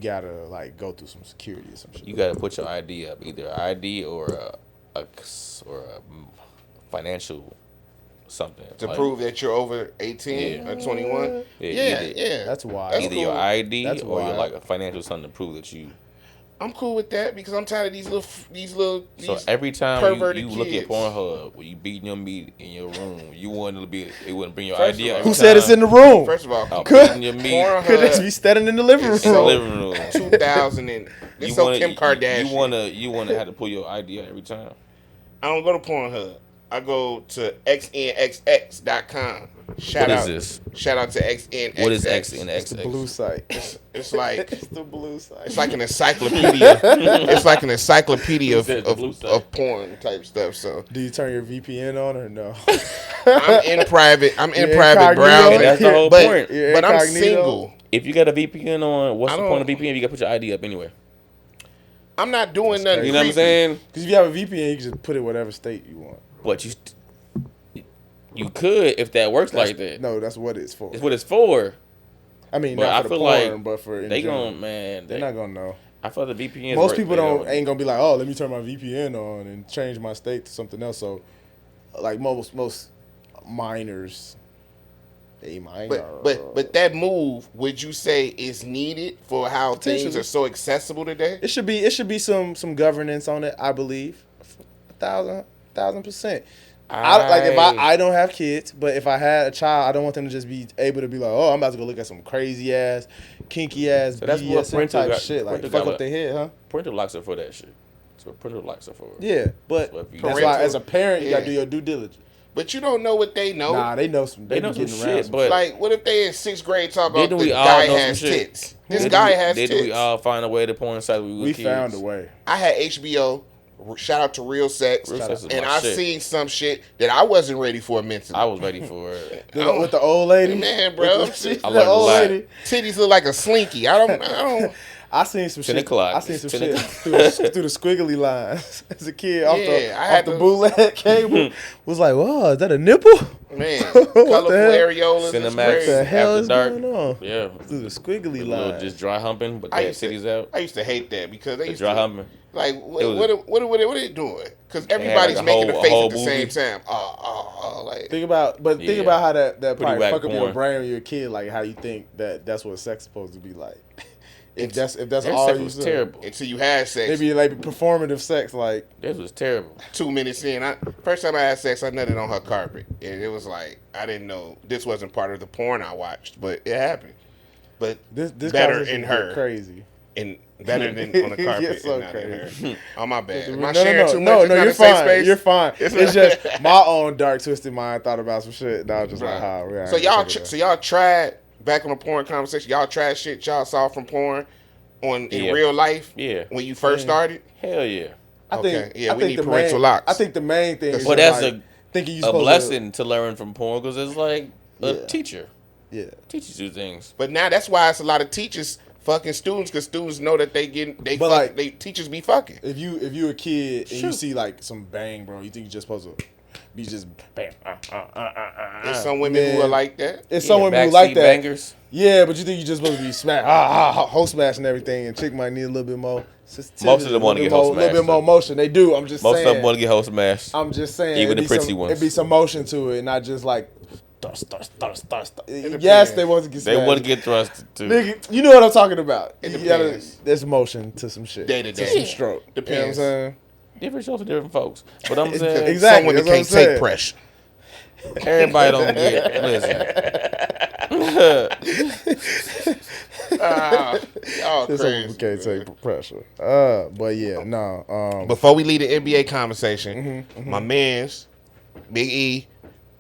gotta like go through some security or some shit. You gotta put your ID up, either an ID or a financial something To like, prove that you're over 18 Yeah. or 21? Yeah, Yeah, either- yeah. That's wild. That's either cool. your ID That's or your wild. like a financial something to prove that you. I'm cool with that because I'm tired of these little. So every time perverted you look at kids. Pornhub, when you beating your meat in your room, you want to be. It wouldn't bring your First ID. of all- every Who said it's time. in the room? First of all, Oh, Could- beating your meat Pornhub Could they be standing in the living room? is in the so- living room. 2000 and it's so Kim Kardashian. You wanna have to pull your ID out every time. I don't go to Pornhub. I go to xnxx.com. Shout What is out, this? Shout out to XNXX. What is X and It's the blue site. It's like It's the blue site. it's like an encyclopedia. It's like an encyclopedia Says the blue site. of porn type stuff. So Do you turn your VPN on or no? I'm in private. I'm in You're private incognito? browsing. That's the whole but, point. You're but I'm incognito? single. If you got a VPN on, what's I the don't- point of VPN? You got to put your ID up anywhere. I'm not doing nothing. You know what I'm creepy. saying? Because if you have a VPN, you can just put it whatever state you want. But you could if that works like that. No, that's what it's for. It's what it's for. I mean, But not I for the feel porn, like but for in They general. gon' man. They're not gonna know. I feel the VPN. Most people ain't gonna be like, oh, let me turn my VPN on and change my state to something else. So, like most minors, they might. But that move, would you say is needed for how things Potentially. are so accessible today? it should be some governance on it. I believe, 1,000%. Like if I don't have kids, but if I had a child, I don't want them to just be able to be like, oh, I'm about to go look at some crazy ass, kinky ass, So that's what BDSM parental type got- shit, like parental fuck got up their head, huh? parental locks are for that shit. That's what parental locks are for. Yeah, but So if you- that's why Parental- as a parent you gotta yeah. do your due diligence. But you don't know what they know. Nah, they know some. They know be some getting around shit, some but Like, what if they in 6th grade talk about Didn't the we all guy know some has shit? tits? This Didn't guy we- has didn't tits. we all find a way to porn sites when we were we kids? found a way. I had HBO. Shout out to Real Sex. Real Sex is and my I shit. seen some shit that I wasn't ready for mentally. I was ready for it. With the old lady, Man, bro. With the, I the learned a old lot. lady. Titties look like a slinky. I don't. I seen some 10 shit. o'clock. I seen some 10 shit o'clock. through the squiggly lines as a kid off Yeah, I the had off the to- bootleg cable. Was like, whoa, is that a nipple? Man, What colorful the hell? areolas. is Cinemax. What crazy. the hell After is dark. going on? Yeah. Through the squiggly A little lines. just dry humping, but I they had used to- cities out. I used to hate that because they The used dry to humping. like It what was- are they doing? Because had, everybody's like, a making whole- the face a whole at the movie. same time. Like Think about Yeah. how that probably whack fuck up your porn. brain when you're a kid, like how you think that's what sex is supposed to be like. If that's Their all sex you was said. terrible. Until you had sex. Maybe like performative sex, like This was terrible. 2 minutes in, first time I had sex, I nutted on her carpet, and it was like I didn't know this wasn't part of the porn I watched, but it happened. But this better conversation in get her, crazy. and better than on the carpet. You're so and not in crazy. her. Oh my bad. Am I No, sharing too much? It's not you're a safe fine. space? You're fine. It's just my own dark twisted mind thought about some shit. And I was just like, Right. how? So y'all tried back on the porn conversation. Y'all tried shit y'all saw from porn in real life. Yeah. When you first started. Hell yeah. I think we think need the parental main, locks. I think the main thing is Well, just that's like, thinking you a supposed blessing to learn from porn because it's like a Yeah. teacher. Yeah. Teaches you things. But now that's why it's a lot of teachers fucking students because students know that they teachers be fucking. If you a kid and you see like some bang, bro, you think you're just supposed to be just bang. There's some women who are like that. It's some women who like that. Bangers. Yeah, but you think you're just supposed to be smack, hoe smash and everything, and chick might need a little bit more. Most of them want to get hoe a little bit smashed. more motion. They do. I'm just Most saying. of them want to get hoe smashed. I'm just saying. Even the it'd be pretty some, ones. It'd be some motion to it, not just like. Yes, depends. they want to get. They smashed. want to get thrust too. Nigga, you know what I'm talking about. It You gotta- depends. There's motion to some shit. Day to To day. some Yeah. stroke. Depends. You know what I'm saying? Different shows for different folks. But I'm saying Exactly. Some women that's what I'm can't take saying. pressure. everybody don't get. Listen, Y'all Some crazy. people can't take pressure. But yeah, no. Before we leave the NBA conversation, my man's Big E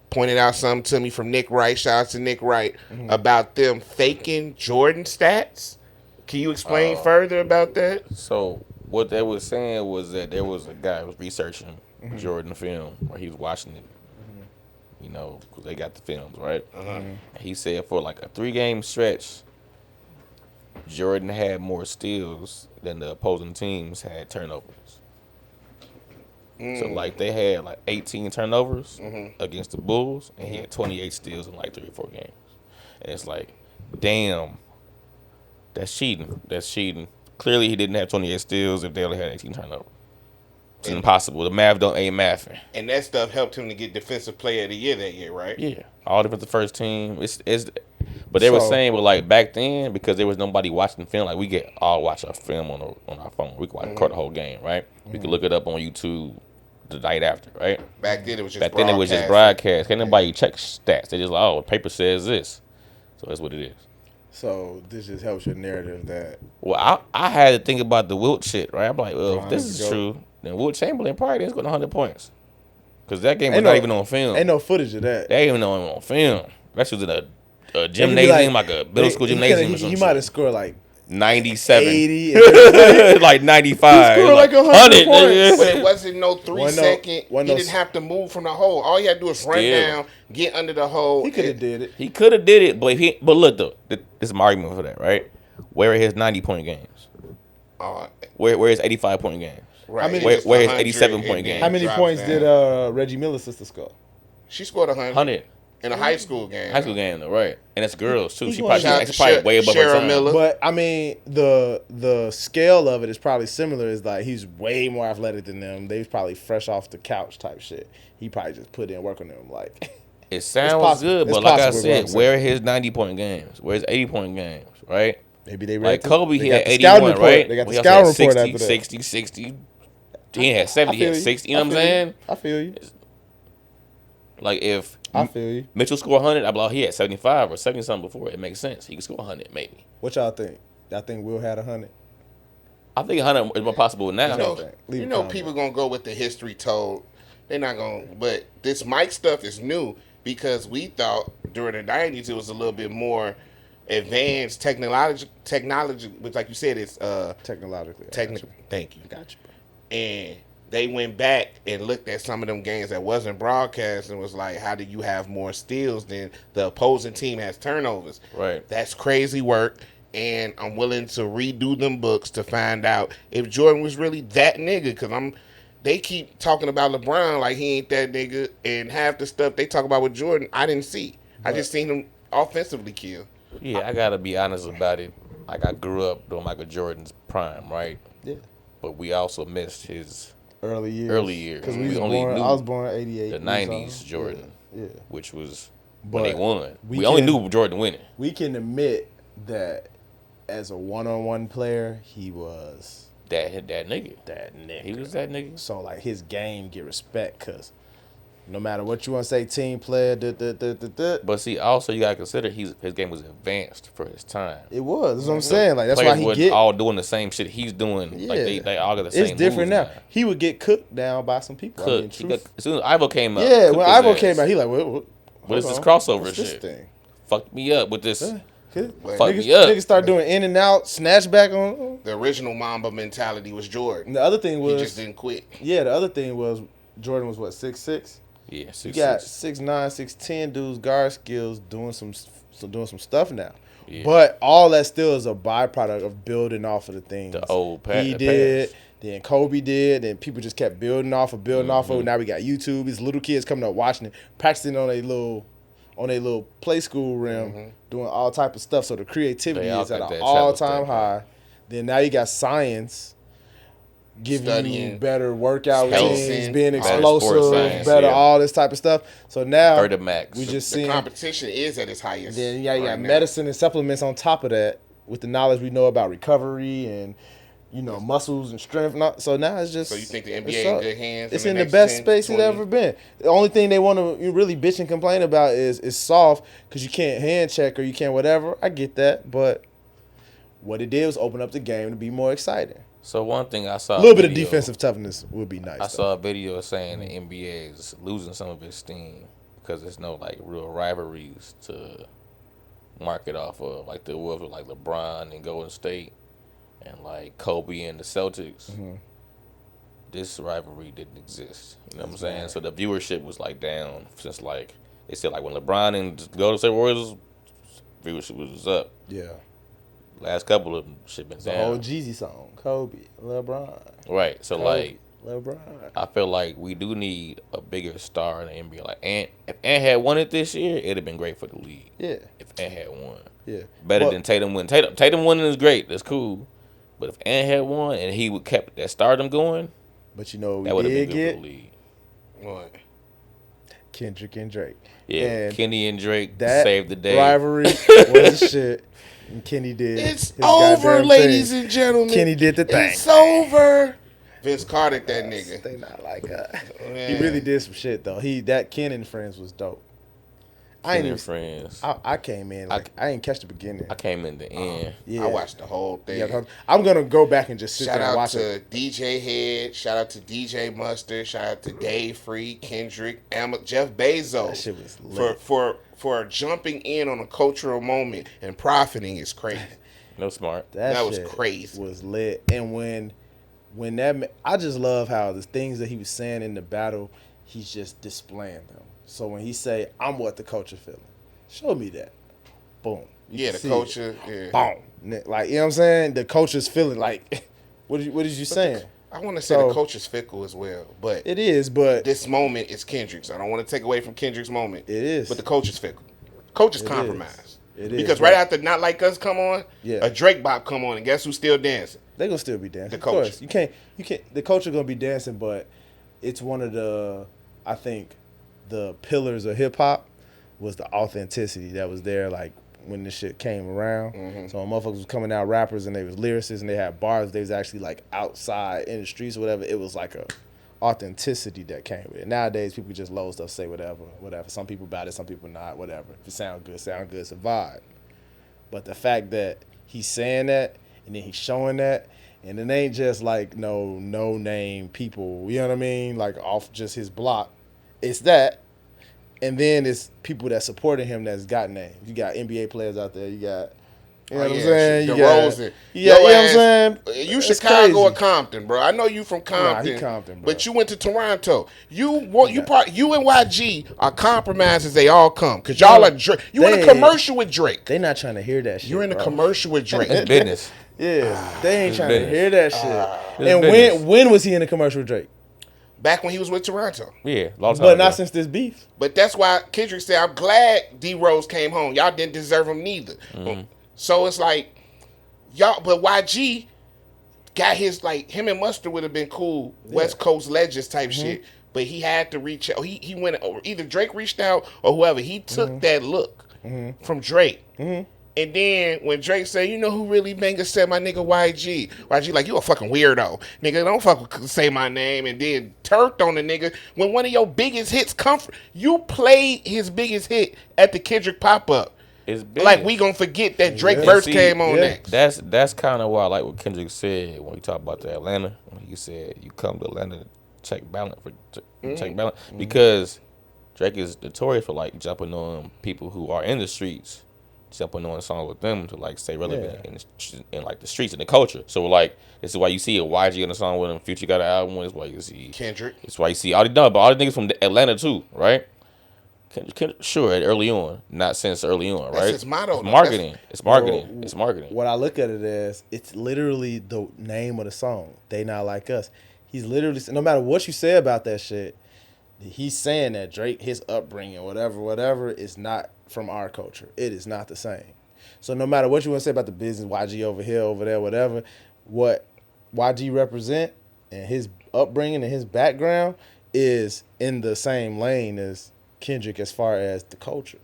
pointed out something to me from Nick Wright. Shout out to Nick Wright about them faking Jordan stats. Can you explain further about that? so what they was saying was that there was a guy who was researching Jordan film, or he was watching it. You know, because they got the films, right? And he said for like a 3-game stretch, Jordan had more steals than the opposing teams had turnovers. So like they had like 18 turnovers against the Bulls, and he had 28 steals in like 3 or 4 games. And it's like, damn, that's cheating. That's cheating. Clearly, he didn't have 28 steals if they only had 18 turnovers. It's impossible. The math ain't mathing. And that stuff helped him to get Defensive Player of the Year that year, right? Yeah, all different. The first team. But they were saying, well, like back then, because there was nobody watching film. Like we all watch our film on our phone. We can record the whole game, right? We can look it up on YouTube the night after, right? Back then it was just Back then it was just broadcast. Can't nobody check stats. They just like, oh, the paper says this, so that's what it is. So this just helps your narrative that Well, I had to think about the Wilt shit, right? I'm like, well, if this Bron's is goat. true, then Wilt Chamberlain probably didn't score 100 points. Because that game was not even on film. ain't no footage of that. They ain't even on film. That shit was in a gymnasium, like a middle school gymnasium or something. He might have scored like 97. 80. and- like 95. He scored like 100 100, points. nigga. But it wasn't no 3-second. He wasn't no- didn't have to move from the hole. All he had to do was run Still. down, get under the hole. He could have did it. He could have did it, but look though, this is my argument for that, right? Where are his 90-point games? Where his 85-point games? Right. I mean, Where Just his 100 87-point and game? then How many drops points down. did Reggie Miller's sister score? She scored 100 100. in a high school game. High school game though, right? And it's girls too. She won. probably, Shout out it's to probably way above her Cheryl time. Miller. But I mean, the scale of it is probably similar. Is like he's way more athletic than them. They was probably fresh off the couch type shit. He probably just put in work on them. Like It sounds possible. good, It's but like I possible, bro, I'm said, saying. where are his 90-point games? Where's 80-point games, right? maybe they Like read Kobe, they he got had the scouting 81, report. right? They got the He also scouting had report 60, after that. 60, 60. He had 70, he had 60. You know what I'm saying? I feel you. Like if I feel you. Mitchell scored 100, I believe he had 75 or 70 something before. It makes sense. He could score 100 maybe. What y'all think? Y'all think Will had 100? I think 100 is more possible now. You know, Okay. Leave you a know comment. people gonna go with the history told. They're not gonna. But this Mike stuff is new because we thought during the '90s it was a little bit more advanced technology, which, like you said, it's Technologically. technical. Thank you. Got you. And they went back and looked at some of them games that wasn't broadcast and was like, how do you have more steals than the opposing team has turnovers? Right. That's crazy work. And I'm willing to redo them books to find out if Jordan was really that nigga. Because they keep talking about LeBron like he ain't that nigga. And half the stuff they talk about with Jordan, I didn't see. I just seen him offensively kill. Yeah, I got to be honest about it. Like I grew up during Michael Jordan's prime, right? Yeah. But we also missed his Early years. Because Because we only knew I was born in 88. the 90s Jordan, Yeah. which was But when they won. we We only can- knew Jordan winning. We can admit that as a one-on-one player, he was that nigga. that nigga. He was that nigga. So like his game get respect because no matter what you want to say, team player. But see, also you gotta consider his game was advanced for his time. It was. That's what I'm saying. Like that's why Players he wasn't get all doing the same shit he's doing. Yeah. Like they all got the same. It's different now. moves He would get cooked down by some people. I mean, As soon as Ivo came out. yeah, cooked when his Ivo ass. came out, he like, what What is this crossover What's shit? This thing? Fucked me up with this. Fuck me up. Niggas start doing in and out, snatch back on. The original Mamba mentality was Jordan. And the other thing was He just didn't quit. Yeah, the other thing was Jordan was what 6'6". Yeah, You got 6'6". 6'9", 6'10" dudes guard skills doing some stuff now. Yeah. But all that still is a byproduct of building off of the things The old he the did, past. then Kobe did, and people just kept building off of. Now we got YouTube. These little kids coming up watching it, practicing on a little play school rim, doing all type of stuff. So the creativity They all is at got an that all-time challenge high. Then now you got science giving you Studying, better workout spacing, routines, being better sports explosive, science, better yeah. all this type of stuff. So now Vertimax. we just The seeing. competition is at its highest. Then you got right now. medicine and supplements on top of that with the knowledge we know about recovery and muscles and strength. So now it's just. So you think the it's NBA in up. good hands? It's in in the the next best 10, space 20? it's ever been. The only thing they want to really bitch and complain about is soft because you can't hand check or you can't whatever. I get that, but what it did was open up the game to be more exciting. So one thing I saw A little bit of defensive toughness would be nice. I saw a video saying the NBA is losing some of its steam because there's no like real rivalries to market off of like there was with like LeBron and Golden State and like Kobe and the Celtics. This rivalry didn't exist. You know what I'm saying? So the viewership was like down since like they said like when LeBron and Golden State Warriors viewership was up. Yeah. Last couple of them shit been The whole down. Jeezy song, Kobe, LeBron. Right. So like LeBron. I feel like we do need a bigger star in the NBA. Like if Ant had won it this year, it'd have been great for the league. Yeah. If Ant had won. Yeah. Better than Tatum winning. Tatum winning is great. That's cool. But if Ant had won and he would kept that stardom going, But you know that what would we have did been good for get? the league. What? Kendrick and Drake. Yeah, And Kenny and Drake that saved the day. rivalry was the shit. And Kenny did. It's his over, goddamn ladies thing. and gentlemen. Kenny did the thing. It's over. Vince Carter, that nigga. They not like that. Man. He really did some shit though. That Ken and Friends was dope. I ain't Kenny even. and friends. I came in like I ain't catch the beginning. I came in the end. Yeah. I watched the whole thing. Yeah, I'm gonna go back and just sit Shout there and out watch to it. DJ Head. Shout out to DJ Mustard. Shout out to Dave Free, Kendrick, Jeff Bezos. That shit was lit. For jumping in on a cultural moment and profiting is crazy. No smart. That was shit crazy. Was lit. And when that, I just love how the things that he was saying in the battle, he's just displaying them. So when he say, "I'm what the culture feeling," show me that. Boom. You Yeah, can the see culture. it. Yeah. Boom. Like, you know what I'm saying? The culture's feeling like, what is you saying? I want to say So- the culture's fickle as well, but It is, but this moment is Kendrick's. I don't want to take away from Kendrick's moment. It is. But the culture's fickle. Culture's It compromised. It is. Because right after Not Like Us come on, Yeah. a Drake bop come on, and guess who's still dancing? They gonna still be dancing. The Of course. culture. You can't. The culture gonna be dancing, but it's one of the, I think, the pillars of hip hop was the authenticity that was there. Like when this shit came around, so when motherfuckers was coming out rappers and they was lyricists and they had bars, they was actually like outside in the streets or whatever. It was like a authenticity that came with it. Nowadays, people just load stuff, say whatever. Some people about it, some people not. Whatever. If it sound good, it's a vibe. But the fact that he's saying that and then he's showing that, and it ain't just like no name people, you know what I mean? Like off just his block. It's that. And then it's people that supported him that's got names. You got NBA players out there. You got, you know what I'm saying? You got, DeRozan. you know what I'm saying? You It's Chicago or crazy. Compton, bro. I know you from Compton. he Compton, bro. But you went to Toronto. You and YG are compromised as they all come. Because y'all are Drake. You in a commercial with Drake. They not trying to hear that shit. You're in a bro. commercial with Drake. It's business. Yeah, they ain't trying business. to hear that shit. It's And business. when was he in a commercial with Drake? Back when he was with Toronto. Yeah, long time But ago. not since this beef. But that's why Kendrick said, I'm glad D-Rose came home. Y'all didn't deserve him neither. So it's like, y'all, but YG got his, like, him and Mustard would have been cool, West Coast legends type shit. But he had to reach out. He went, either Drake reached out or whoever. He took that look from Drake. And And then when Drake say, you know who really banged said my nigga YG. YG like, you a fucking weirdo. Nigga, don't fucking say my name. And then turked on the nigga. When one of your biggest hits come from, you played his biggest hit at the Kendrick pop-up. Like, we gonna forget that Drake verse came on next. That's kind of why I like what Kendrick said when he talked about the Atlanta. When he said, you come to Atlanta to check balance. Because Drake is notorious for, like, jumping on people who are in the streets. Jumping on a song with them to like stay relevant in like the streets and the culture. So like this is why you see a YG on the song with him. Future got an album. It's why you see Kendrick. It's why you see all the niggas from Atlanta too, right? Kendrick, sure, early on, not since early on, right? That's his motto. It's marketing. It's marketing. It's marketing. What I look at it as, it's literally the name of the song. They Not Like Us. He's literally, no matter what you say about that shit, he's saying that Drake, his upbringing, whatever, is not from our culture. It is not the same. So no matter what you want to say about the business, YG over here, over there, whatever, what YG represent and his upbringing and his background is in the same lane as Kendrick as far as the culture.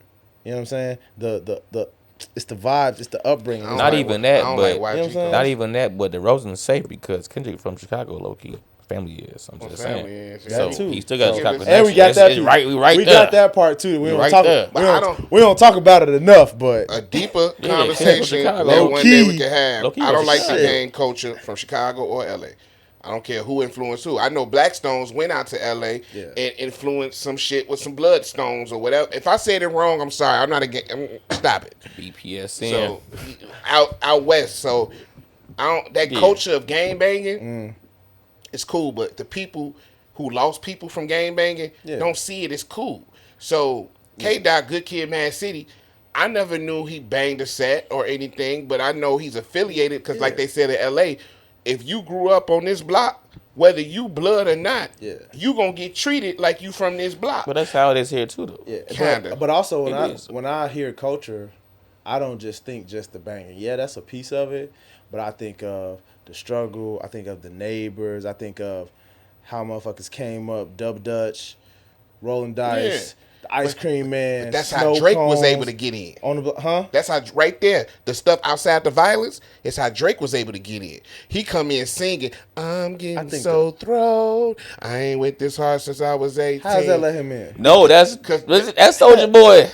You know what I'm saying? The it's the vibes, it's the upbringing. Not even that, but not even that, but the Rosen's safe because Kendrick from Chicago, low key. Family is. I'm just saying. So he still got Chicago connection. And we got that. We got that part too. We don't talk about it enough, but a deeper conversation that one day we can have. I don't like the gang culture from Chicago or LA. I don't care who influenced who. I know Blackstones went out to LA and influenced some shit with some Bloodstones or whatever. If I said it wrong, I'm sorry. I'm not against. Stop it. BPSN. So out west. So culture of gang banging. It's cool, but the people who lost people from gang banging don't see it as cool. So K-Dot, Good Kid, Mad City, I never knew he banged a set or anything, but I know he's affiliated because like they said in L.A., if you grew up on this block, whether you blood or not, you going to get treated like you from this block. But that's how it is here too, though. Yeah, kinda. But also when I hear culture, I don't just think just the banging. Yeah, that's a piece of it, but I think of the struggle, I think of the neighbors, I think of how motherfuckers came up, Dub Dutch, Rolling Dice, the Ice Cream Man. But that's how Drake was able to get in. That's how, right there, the stuff outside the violence, is how Drake was able to get in. He come in singing, I'm getting so thrilled. I ain't with this hard since I was 18. How does that let him in? No, that's Soulja Boy.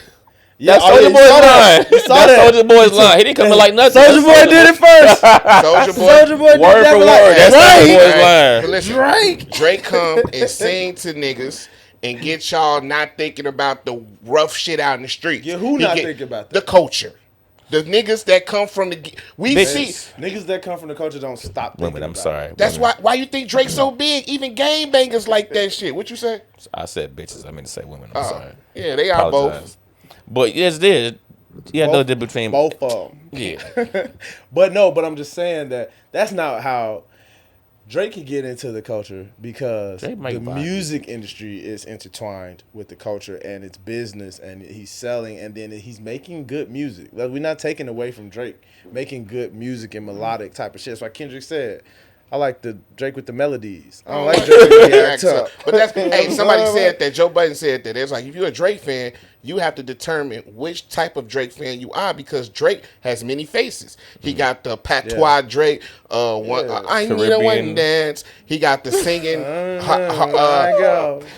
Yeah, that's Soulja Boy's line. That's Soulja Boy's line. He didn't come in like nothing. Soulja Boy did it first. Soulja Boy word for word. That's Soulja Boy's line. Drake come and sing to niggas and get y'all not thinking about the rough shit out in the street. Yeah, who not thinking about that? The culture. The niggas that come from the niggas that come from the culture don't stop thinking women. I'm sorry. That's why you think Drake's so big. Even game bangers like that shit. What you say? I said bitches. I meant to say women. I'm sorry. Yeah, they are both. But yes, there. Yeah, no difference between both of them. Yeah. but I'm just saying that's not how Drake can get into the culture because the music industry is intertwined with the culture and it's business and he's selling and then he's making good music. Like, we're not taking away from Drake making good music and melodic type of shit. That's why Kendrick said, I like the Drake with the melodies. I don't like Drake with the accent. But that's somebody said that. Joe Budden said that. It's like if you're a Drake fan, you have to determine which type of Drake fan you are because Drake has many faces. He got the patois Drake, I need a one dance. He got the singing.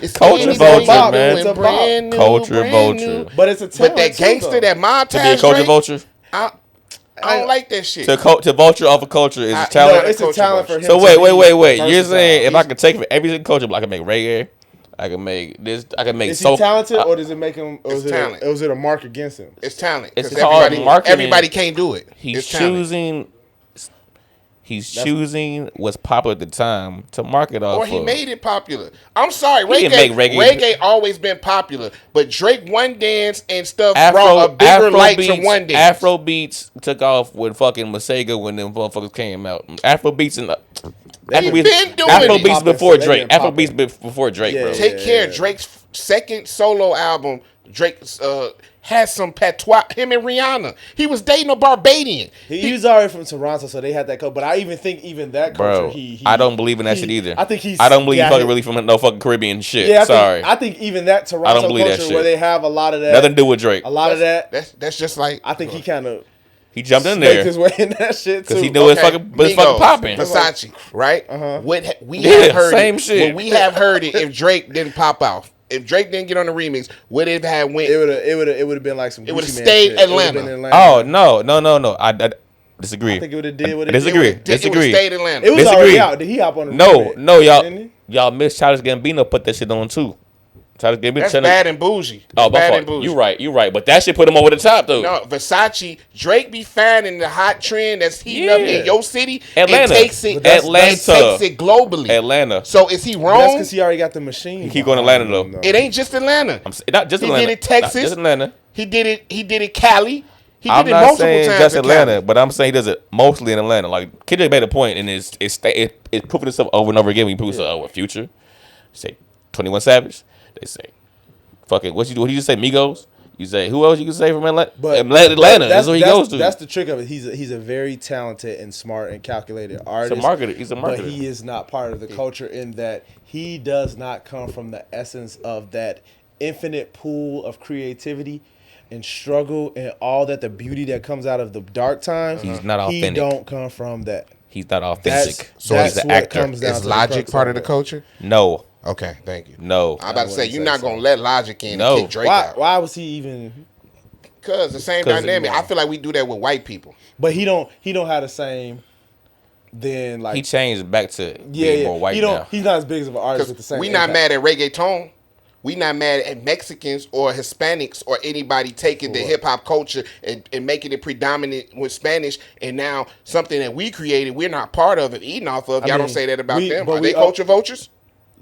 It's Culture Vulture, man. It's a brand new, Culture Vulture. But it's a talent. But that gangster, that Montaz to be a Culture Vulture. I don't like that shit. To vulture off a culture is a talent. No, it's a talent for him. So wait. You're saying if I could take from every single culture, I can make reggae, I can make this, I can make. Is he talented, or does it make him? Or is it a mark against him? It's talent. It's called marketing. Everybody can't do it. He's choosing what's popular at the time to market off. Or he made it popular. I'm sorry, reggae always been popular, but Drake One Dance and stuff brought a bigger light to One Dance. Afro beats took off with fucking Masega when them motherfuckers came out. Afro beats before Drake. Afro beats before Drake, bro. Take care. Drake's second solo album. Drake has some patois. Him and Rihanna. He was dating a Barbadian. He was already from Toronto, so they had that culture. But I even think that culture. Bro, I don't believe in that shit either. I think I don't believe he's fucking really from no fucking Caribbean shit. Yeah, I think even that Toronto culture where they have a lot of that. Nothing to do with Drake. A lot of that. That's just like. I think he kind of. He jumped in snaked there his way in that shit too. because he knew it's fucking popping. Versace, right? We Yeah, have heard same it. shit. Would we have heard it if Drake didn't pop off? If Drake didn't get on the remix, would it have went? It would have been like some. It would have Gucci Man stayed shit. Atlanta. It would've been Atlanta. Oh no! I disagree. I think it would have did what it Disagree. did. It would have stayed Atlanta. It was Disagree. already out. Did he hop on the remix? No, Didn't he? y'all missed Childish Gambino put that shit on too. Childish Gambino. That's bad and bougie. Oh, That's bad my and fault. bougie. You right. But that shit put him over the top though. No, Versace, Drake be finding the hot trend that's heating up in your city Atlanta. and takes it, Atlanta. and takes it globally. Atlanta. So is he That's wrong? because he already got the machine. He keep going to Atlanta though. It ain't just Atlanta. Not just He Atlanta. did it Texas. Not just Atlanta. He did it Cali. He did I'm it not multiple saying times just in Atlanta, Cali. but I'm saying he does it mostly in Atlanta. Like Kendrick made a point, and it's proving itself over and over again. When you prove itself with Future, say 21 Savage, they say fucking what you just say Migos. You say who else you can say from Atlanta? But Atlanta. That's what he goes to. That's the trick of it. He's a very talented and smart and calculated artist. He's a marketer. But he is not part of the culture in that he does not come from the essence of that infinite pool of creativity and struggle and all that, the beauty that comes out of the dark times. He's not authentic. He don't come from that. He's not authentic. That's he's an what actor. comes down Is to the Logic crux part of the it. culture? No. Okay, thank you. No. I'm about to say wouldn't you're say not so. gonna let Logic in No. and kick Drake Why? out. Why was he even? Because the same 'Cause dynamic. he- I feel like we do that with white people. But he don't have the same. Then like He changed back to being more white he don't. now. He's not as big of an artist with the Because same. we not impact. mad at reggaeton. We not mad at Mexicans or Hispanics or anybody taking the hip hop culture and making it predominant with Spanish. And now something that we created, we're not part of it, eating off of. Y'all don't mean, say that about them. but Are they culture vultures?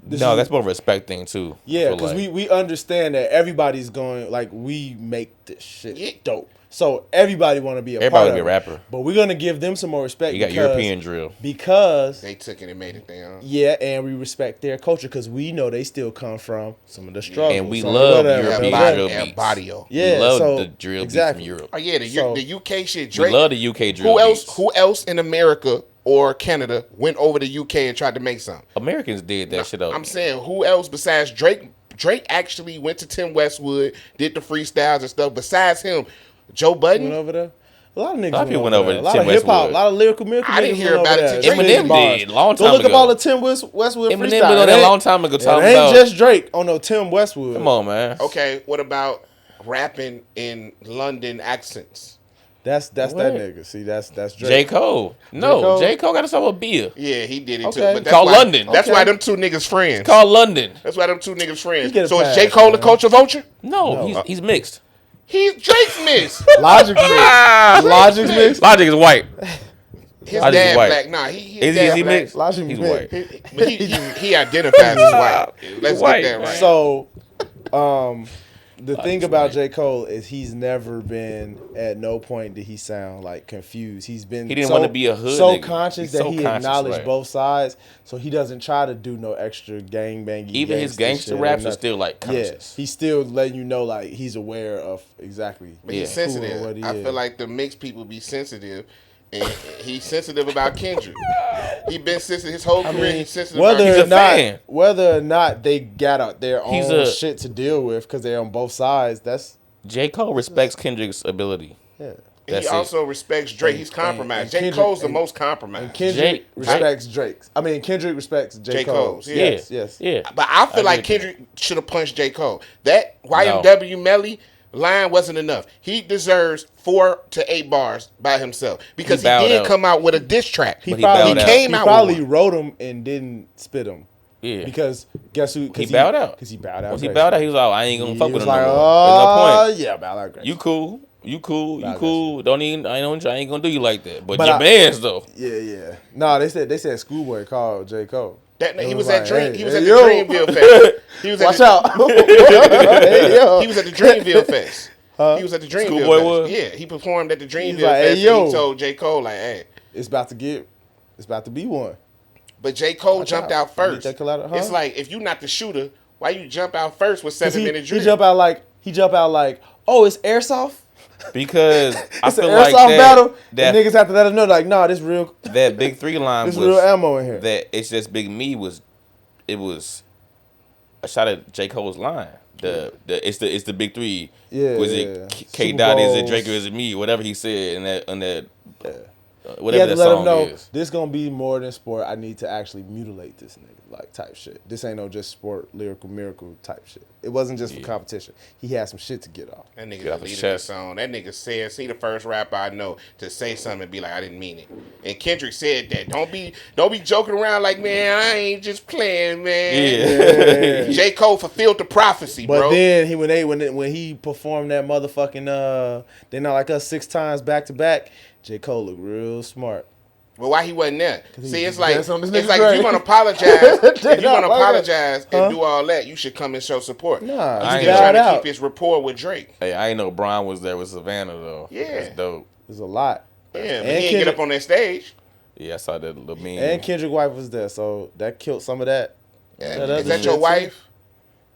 No, that's more of a respect thing too. Yeah, So, because like, we understand that everybody's going like we make this shit Yeah. dope. So everybody want to be a Everybody part wanna be of a rapper. it. But we're gonna give them some more respect. you got because, European drill. because They took it and made it their own. yeah, and we respect their culture because we know they still come from some of the struggles. And we some of love whatever, European whatever. drill El beats. Barrio. Yeah, we love so, the drill exactly. beats from Europe. Oh yeah, So- the UK shit. We Drake. love the UK drill beats. Who else in America or Canada went over to UK and tried to make something? Americans did that shit up. I'm saying who else besides Drake? Drake actually went to Tim Westwood, did the freestyles and stuff. Besides him, Joe Budden. Went over there. A lot of niggas of people went over there. to A lot Tim of hip hop, Westwood. a lot of lyrical miracle. I didn't niggas hear went about over it there. till They Eminem made bars. did, long Go time look up ago. all the Tim Westwood Eminem freestyle. did that a long time ago. It Talking ain't about just Drake on no Tim Westwood. come on, man. Okay, what about rapping in London accents? That's that What? nigga. See, that's Drake. J. Cole. No, Cole? J. Cole got us a beer. Yeah, he did it Okay. too. But that's Called why, London. That's Okay. why them two niggas friends. Called London. That's why them two niggas friends. get a So is pass, J. Cole a man. culture vulture? No, No. he's mixed. He's Drake's miss. Logic mix. Logic's mix. Logic is white. His Logic is dad white. black. Nah, his Is dad he black. mixed? Logic He's mix. white. But he identifies as white. Let's White. get that right. So, the thing about J. Cole is he's never been at no point did he sound like confused. He's been He didn't wanna be a hood so nigga. conscious He's that so he conscious, acknowledged right. both sides. So he doesn't try to do no extra gang banging. Even his gangster raps are still like conscious. Yeah, he's still letting you know like he's aware of exactly. But he's Yeah. who and sensitive. what he I is. feel like the mixed people be sensitive, and he's sensitive about Kendrick. He been sensitive his whole career. He's sensitive Whether about He's or a not, fan. whether or not they got their He's own a- shit to deal with because they're on both sides. That's J. Cole respects Kendrick's ability. yeah. He That's it. also respects Drake. He's compromised. and J. Kendrick- Cole's the and- most compromised. Kendrick Jay- respects Drake's. I mean, Kendrick respects J. J. Cole. Cole's, yeah. Yes, yes. Yeah. But I feel I like agree with Kendrick should have punched J. Cole. That YMW Melly line wasn't enough. He deserves 4 to 8 bars by himself because he bowed did out. come out with a diss track. He But he probably bowed out. came he out probably with one. wrote them and didn't spit them. Yeah. Because guess who? He bowed out. Because he bowed out. Once he Grace. bowed out, he was like, I ain't gonna He fuck with was him like, no more. There's no point. yeah, bowed out. Grace. You cool. You cool. You Nah, cool. Don't even. I ain't gonna do you like that. But But your I- man's though. Yeah, yeah. No, they said Schoolboy called J. Cole. That, It he was was at like, Dream. hey, He was hey, at the yo. Dreamville Fest. He was at Watch the, out. Hey, yo. He was at the Dreamville Fest. Huh? He was at the Dreamville Schoolboy Fest. was? Yeah, he performed at the Dreamville like, hey, Fest. yo. And he told J. Cole like, "Hey," It's about to be one. but J. Cole Watch jumped out. out first. Need that collateral, huh? It's like if you're not the shooter, why you jump out first with 'Cause 7 minute he drill? jump out like, oh, it's airsoft. Because I It's an feel airsoft like battle. that And niggas have to let us know, like, nah, this real. that Big 3 line There's was real ammo in here. that It's Just Big Me was a shot at J. Cole's line. It's the big three. Yeah, Was yeah. it K Super Dot? Is it Bowls. Drake or is it me? Whatever he said in that You whatever have to that let him song know is. this gonna be more than sport. I need to actually mutilate this nigga, like type shit. This ain't no just sport, lyrical miracle type shit. It wasn't just for competition. He had some shit to get off. That nigga Get off deleted his the chest. song. That nigga said, "See the first rapper I know to say something and be like, I didn't mean it." And Kendrick said that. Don't be joking around like, man, I ain't just playing, man. Yeah. J. Cole fulfilled the prophecy, But bro. then when he performed that motherfucking They Not Like Us 6 times back to back, J. Cole looked real smart. Well, why he wasn't there? See, it's like dancing on this if nigga you grave. want to apologize, Huh? and do all that, you should come and show support. Nah, He's I still ain't trying to bowed keep out. his rapport with Drake. Hey, I ain't know Brian was there with Savannah though. Yeah. That's dope. There's a lot. Yeah, but And he didn't get up on that stage. Yeah, I saw that little meme. And Kendrick wife was there, so that killed some of that. Yeah. That Is other that shit, your too. wife?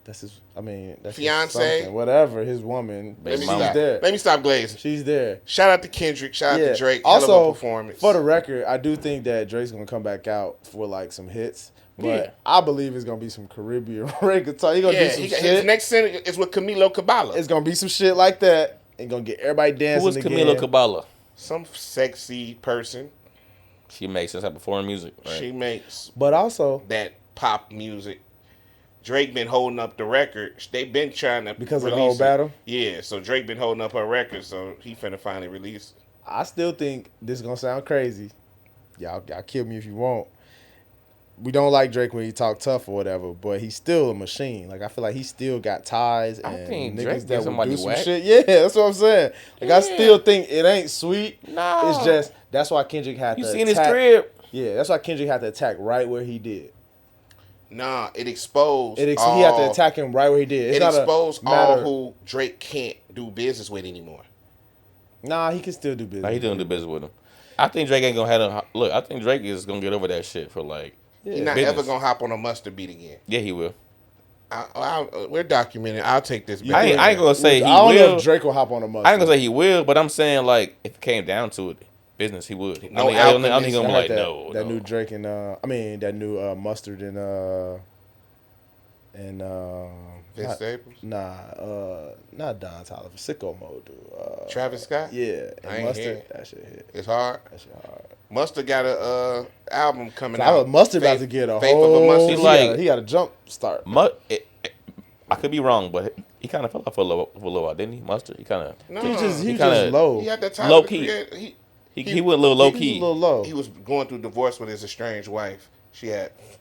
That's his. I mean, that's his Fiance? something. Whatever, his woman. Baby She's mama. there. Let me stop glazing. She's there. Shout out to Kendrick. Shout out to Drake. Hell Also, of a performance. for the record, I do think that Drake's gonna come back out for like some hits, but Yeah. I believe it's gonna be some Caribbean reggaeton. He gonna do some his shit. next single is with Camilo Cabello. It's gonna be some shit like that, and gonna get everybody dancing Who was again. Camila Cabello? Some sexy person. She makes some type of foreign music. Right? She makes But also that pop music. Drake been holding up the record. They been trying to because of the release whole it. battle, Yeah, so Drake been holding up her record, so he finna finally release it. I still think this is gonna sound crazy. Y'all kill me if you want. We don't like Drake when he talk tough or whatever, but he's still a machine. Like I feel like he still got ties I and think niggas Drake that did will somebody do some whack. shit. Yeah, that's what I'm saying. Like I still think it ain't sweet. Nah. It's just that's why Kendrick had You to seen his attack. crib? Yeah, that's why Kendrick had to attack right where he did. Nah, it exposed. He had to attack him right where he did. It's It not exposed a matter. all who Drake can't do business with anymore. Nah, he can still do business. Nah, he doing the business with him. I think Drake ain't gonna have him. Look, I think Drake is gonna get over that shit for like. He's not business. ever gonna hop on a mustard beat again. Yeah, he will. We're documenting. I'll take this I back. ain't gonna say he I don't know will. if Drake will hop on a mustard. I ain't gonna say he will, but I'm saying like if it came down to it, business he would. No I don't think alchemist. gonna be I like heard no. that no. new Drake and that new mustard and Vince not, Staples? not Don Toliver, Sicko Mode, dude. Travis Scott? Yeah, I and ain't mustard. hear. That shit hit. It's hard. That shit hard. Mustard got a album coming I out. was Mustard about to get a Faith whole. of a Mustard. Like- he got a jump start. I could be wrong, but he kind of fell off for a little while, didn't he? Mustard. He kind of. No, He was kinda- just low. he had that time Low to key. create- He went a little low He key. was a little low. He was going through divorce with his estranged wife.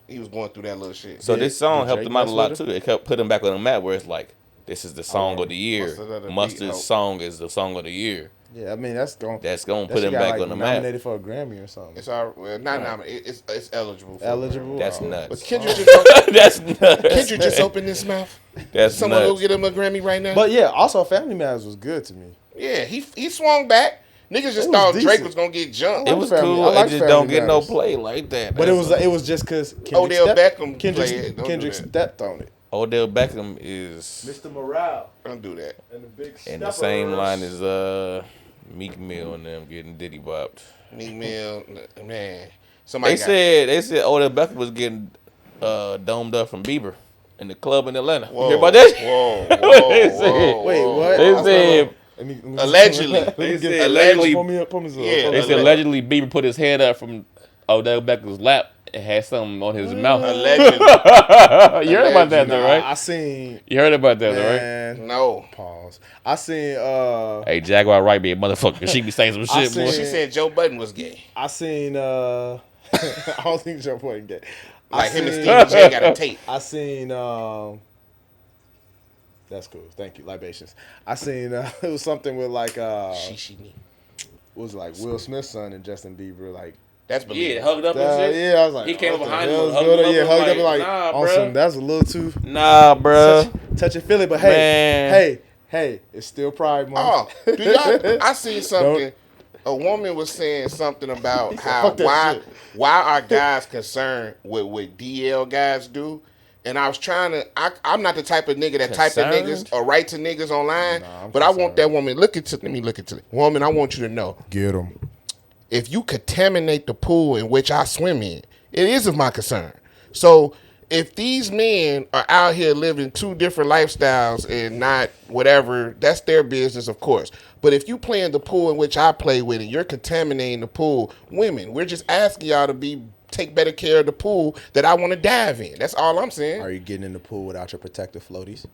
He was going through that little shit. So this song Did helped Drake him out a mess lot with too. It helped put him back on the map where it's like, this is the song of the year. Mustard of the beat, Mustard's oh. song is the song of the year. Yeah, I mean that's going. That's gonna that put shit him got, back like, on the map. nominated for a Grammy or something. It's all well, not nominated. It's eligible. For Eligible. That's Oh. nuts. But Kendrick just That's nuts. Kendrick just opened his mouth. That's Someone nuts. go get him a Grammy right now. But yeah, also Family Matters was good to me. yeah, he swung back. Niggas just It was thought Drake decent. was gonna get jumped. It was Family- cool. I like It just Family don't get no Matters. play like that. But That's it was just because Odell Beckham Kendrick, played it. Don't Kendrick do that. stepped on it. Odell Beckham is Mr. Morale Don't do that. and the big in the same line as Meek Mill and them getting Diddy bopped. Meek Mill, man. Somebody They said Odell Beckham was getting domed up from Bieber in the club in Atlanta. Whoa, You hear about that? Whoa, They whoa, said- whoa, Wait, whoa. what? They I said- saw- let me Allegedly. let me They get- said allegedly- Pull me up. Pull me up. Yeah, They said allegedly Bieber put his head up from Odell Beckham's lap and had something on his mouth. Allegedly. You heard about that though, Nah, right? I seen. You heard about that though, right? Man, No. pause. I seen. Hey, Jaguar Wright be a motherfucker. She be saying some I shit, seen- boy. She said Joe Budden was gay. I seen. I don't think Joe Budden gay. Like him and Stevie J got a tape. I seen. That's cool. Thank you, libations. I seen. It was something with like. She me. Was it like Will Smith's son and Justin Bieber like. That's Yeah, believable. hugged up and shit. Yeah, I was like, He came up what the behind hell him, is hugged good? him up, Yeah, and hugged up like, and like, nah, on bruh. some. That's a little too Nah, bruh. touch and feel it. But hey, Man. hey, it's still Pride Oh, Month. do y'all? I seen something. A woman was saying something about how "Fuck that shit." why are guys concerned with what DL guys do, and I was trying to. I'm not the type of nigga that type of Concerned? niggas or write to niggas online, Nah, I'm but I want concerned. that woman. Let me look into it. Woman, I want you to know Get them. if you contaminate the pool in which I swim in, it is of my concern. So if these men are out here living two different lifestyles and not whatever, that's their business, of course. But if you play in the pool in which I play with and you're contaminating the pool, women, we're just asking y'all to take better care of the pool that I want to dive in. That's all I'm saying. Are you getting in the pool without your protective floaties?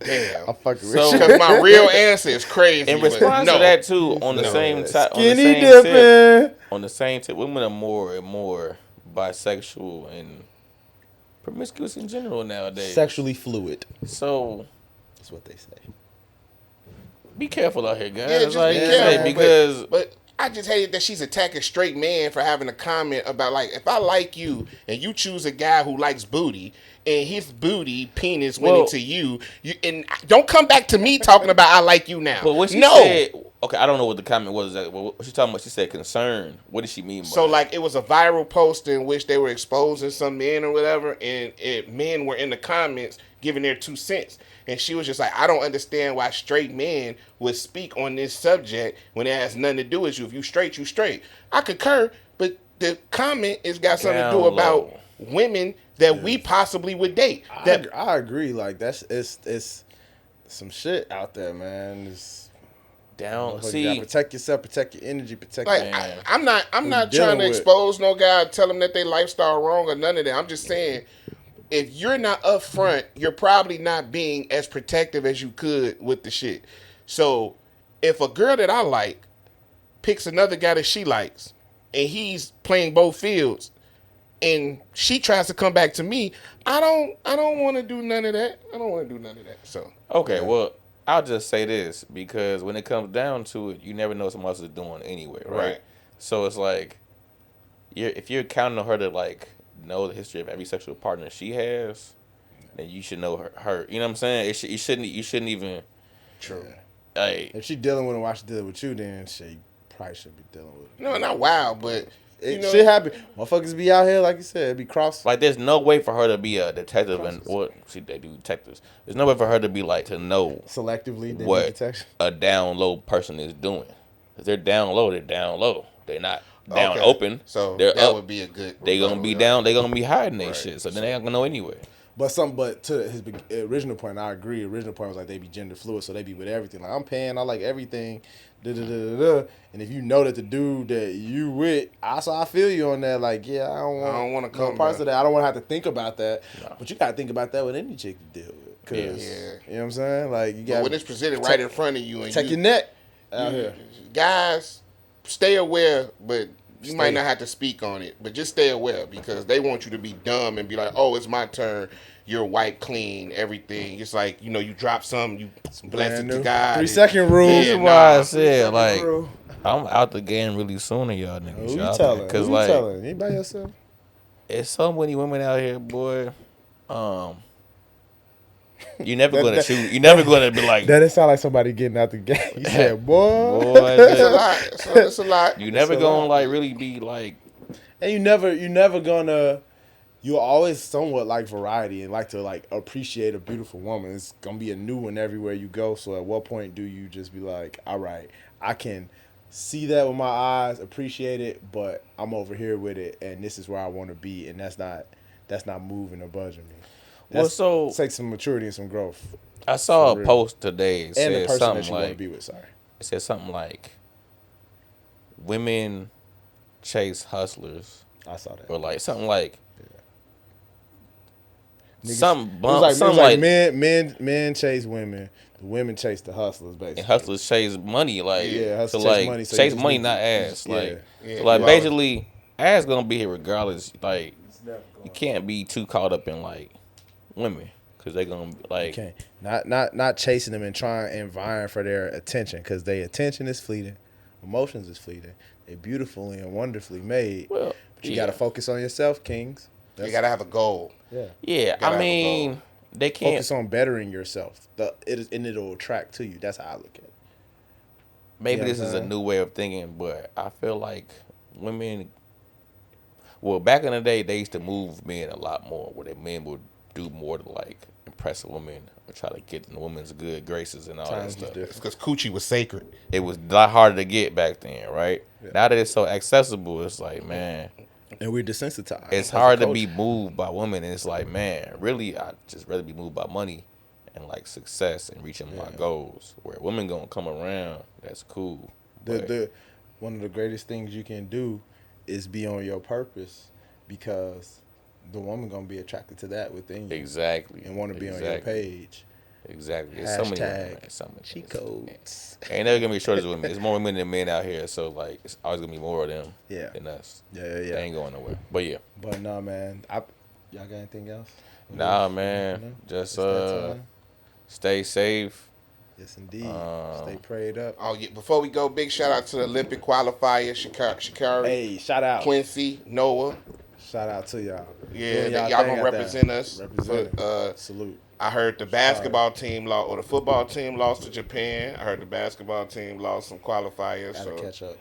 Damn. I'm fucking So- with you. Because my real answer is crazy. In but response no. to that too, on the same tip, Skinny dipping. on the same tip, women are more and more bisexual and promiscuous in general nowadays. Sexually fluid. So That's what they say. be careful out here, guys. Yeah, just like be you careful. say, because but I just hate that she's attacking straight men for having a comment about, like, if I like you and you choose a guy who likes booty and his booty penis went Well- into you, and don't come back to me talking about I like you now. but what she no. said, okay, I don't know what the comment was. What she talking about? She said concern. What did she mean by So, that? like, it was a viral post in which they were exposing some men or whatever, and men were in the comments giving their 2 cents. And she was just like, I don't understand why straight men would speak on this subject when it has nothing to do with you. If you straight, you straight. I concur, but the comment has got something to do Down about low. women that we possibly would date. That I agree. Like it's some shit out there, man. It's, down. you See, gotta protect yourself, protect your energy, protect. Like, Man. I'm not dealing trying to with? expose no guy, tell them that they lifestyle wrong or none of that. I'm just saying, if you're not upfront, you're probably not being as protective as you could with the shit. So, if a girl that I like picks another guy that she likes, and he's playing both fields, and she tries to come back to me, I don't want to do none of that. I don't want to do none of that. So, okay, well, I'll just say this because when it comes down to it, you never know what someone else is doing anyway, right? Right. So it's like, if you're counting on her to like know the history of every sexual partner she has, then you should know her. You know what I'm saying? You shouldn't even. true. Like, If she dealing with him, why she dealing with you? Then she probably should be dealing with him. No, not wild, but It you know, shit happen. Motherfuckers be out here, like you said, be cross. Like, there's no way for her to be a detective, and what they do detectives. There's no way for her to be like to know Selectively, they what need detection. a down low person is doing. If they're down low, they're down low. They're not down okay. open. So they're that up. would be a good. They gonna be down. They gonna be hiding their shit. So then they ain't gonna know anyway. But to his original point, I agree. Original point was like they be gender fluid, so they be with everything. Like I'm paying, I like everything. And if you know that the dude that you with, I feel you on that. Like, yeah, I don't want to no come parts back. of that. I don't want to have to think about that. But you gotta think about that with any chick you deal with, cause Yeah. you know what I'm saying. Like you But got when it's presented right in front of you, and protect your neck out here. guys, stay aware, but you Stay. might not have to speak on it. But just stay aware because they want you to be dumb and be like, "Oh, it's my turn. You're white, clean, everything." It's like you drop something, you bless it Brand to new. God. 3-second rule. Yeah, This is That's why I nah. said like Bro. I'm out the game really soon of y'all niggas. Who you y'all, telling? Cause Who you like telling? You by yourself? it's so many women out here, boy. You never gonna shoot. You never gonna be like. That didn't sound like somebody getting out the game. You said, boy. Boy, It's a lot. It's a lot. you never a gonna lot. like really be like. And you never gonna. You always somewhat like variety and like to like appreciate a beautiful woman. It's gonna be a new one everywhere you go. So at what point do you just be like, all right, I can see that with my eyes, appreciate it, but I'm over here with it, and this is where I want to be, and that's not moving or budging me. Well, That's, so takes some maturity and some growth. I saw For a real. post today. It And said the person that something you want to like be with, sorry. it said something like women chase hustlers I saw that. or like something like Niggas- some It bump, was like, something like men chase women, the women chase the hustlers, basically. and hustlers chase money, like Yeah, hustlers so chase like money, so you chase just money, need not to- ass. yeah. Like Yeah, so like you basically, ass gonna be here regardless. Like you can't be too caught up in like women because they gonna be like Okay, not chasing them and trying and vying for their attention, because their attention is fleeting, emotions is fleeting. They're beautifully and wonderfully made, well, but you yeah. gotta focus on yourself, kings. You gotta have a goal. Yeah. Yeah, gotta have I a mean goal. they can't. Focus on bettering yourself. And it'll attract to you. That's how I look at it. Maybe Yeah, this is a man. new way of thinking, but I feel like women. Well, back in the day, they used to move men a lot more, where the men would do more to like impress a woman or try to get in the woman's good graces and all that Times is stuff. different. It's because coochie was sacred. It was a lot harder to get back then, right? Yeah. Now that it's so accessible, it's like, man, And we're desensitized. it's as a hard to culture. be moved by women. And it's like, man, really, I just rather be moved by money and like success and reaching my goals. Where women gonna come around, that's cool. But The one of the greatest things you can do is be on your purpose, because the woman gonna be attracted to that within you exactly, and want to be on your page. Exactly. There's so many women, man. Hashtag So many. cheat codes. Ain't never gonna be shortage of women. There's more women than men out here, so like it's always gonna be more of them Yeah. than us. Yeah, They yeah. ain't going nowhere. But yeah. But nah, man. Y'all got anything else? Nah, No? man. Just It's that time? stay safe. Yes, indeed. Stay prayed up. Oh yeah. Before we go, big shout out to the Olympic qualifier, Shakari, Hey, shout out. Quincy, Noah. Shout out to y'all. Yeah, Doing y'all thing gonna out there. represent us. Representing. For, Salute. I heard the basketball team lost, or the football team lost to Japan. I heard the basketball team lost some qualifiers. Gotta So catch up.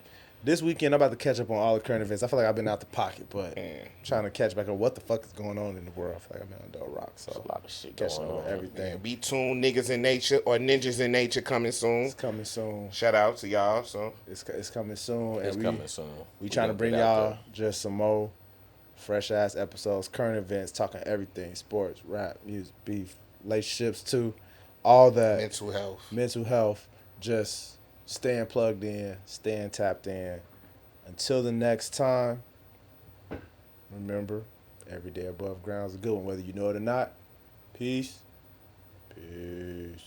This weekend, I'm about to catch up on all the current events. I feel like I've been out the pocket, but trying to catch back on what the fuck is going on in the world. I feel like I've been under a rock. So A lot of shit catching going up with on. everything. be tuned, niggas in nature or ninjas in nature coming soon. It's coming soon. Shout out to y'all. So It's coming soon. It's and coming soon. We trying to gonna bring get out y'all just some more fresh ass episodes, current events, talking everything, sports, rap, music, beef, relationships too, all that. Mental health, just staying plugged in, staying tapped in. Until the next time, remember, every day above ground is a good one, whether you know it or not. Peace. Peace.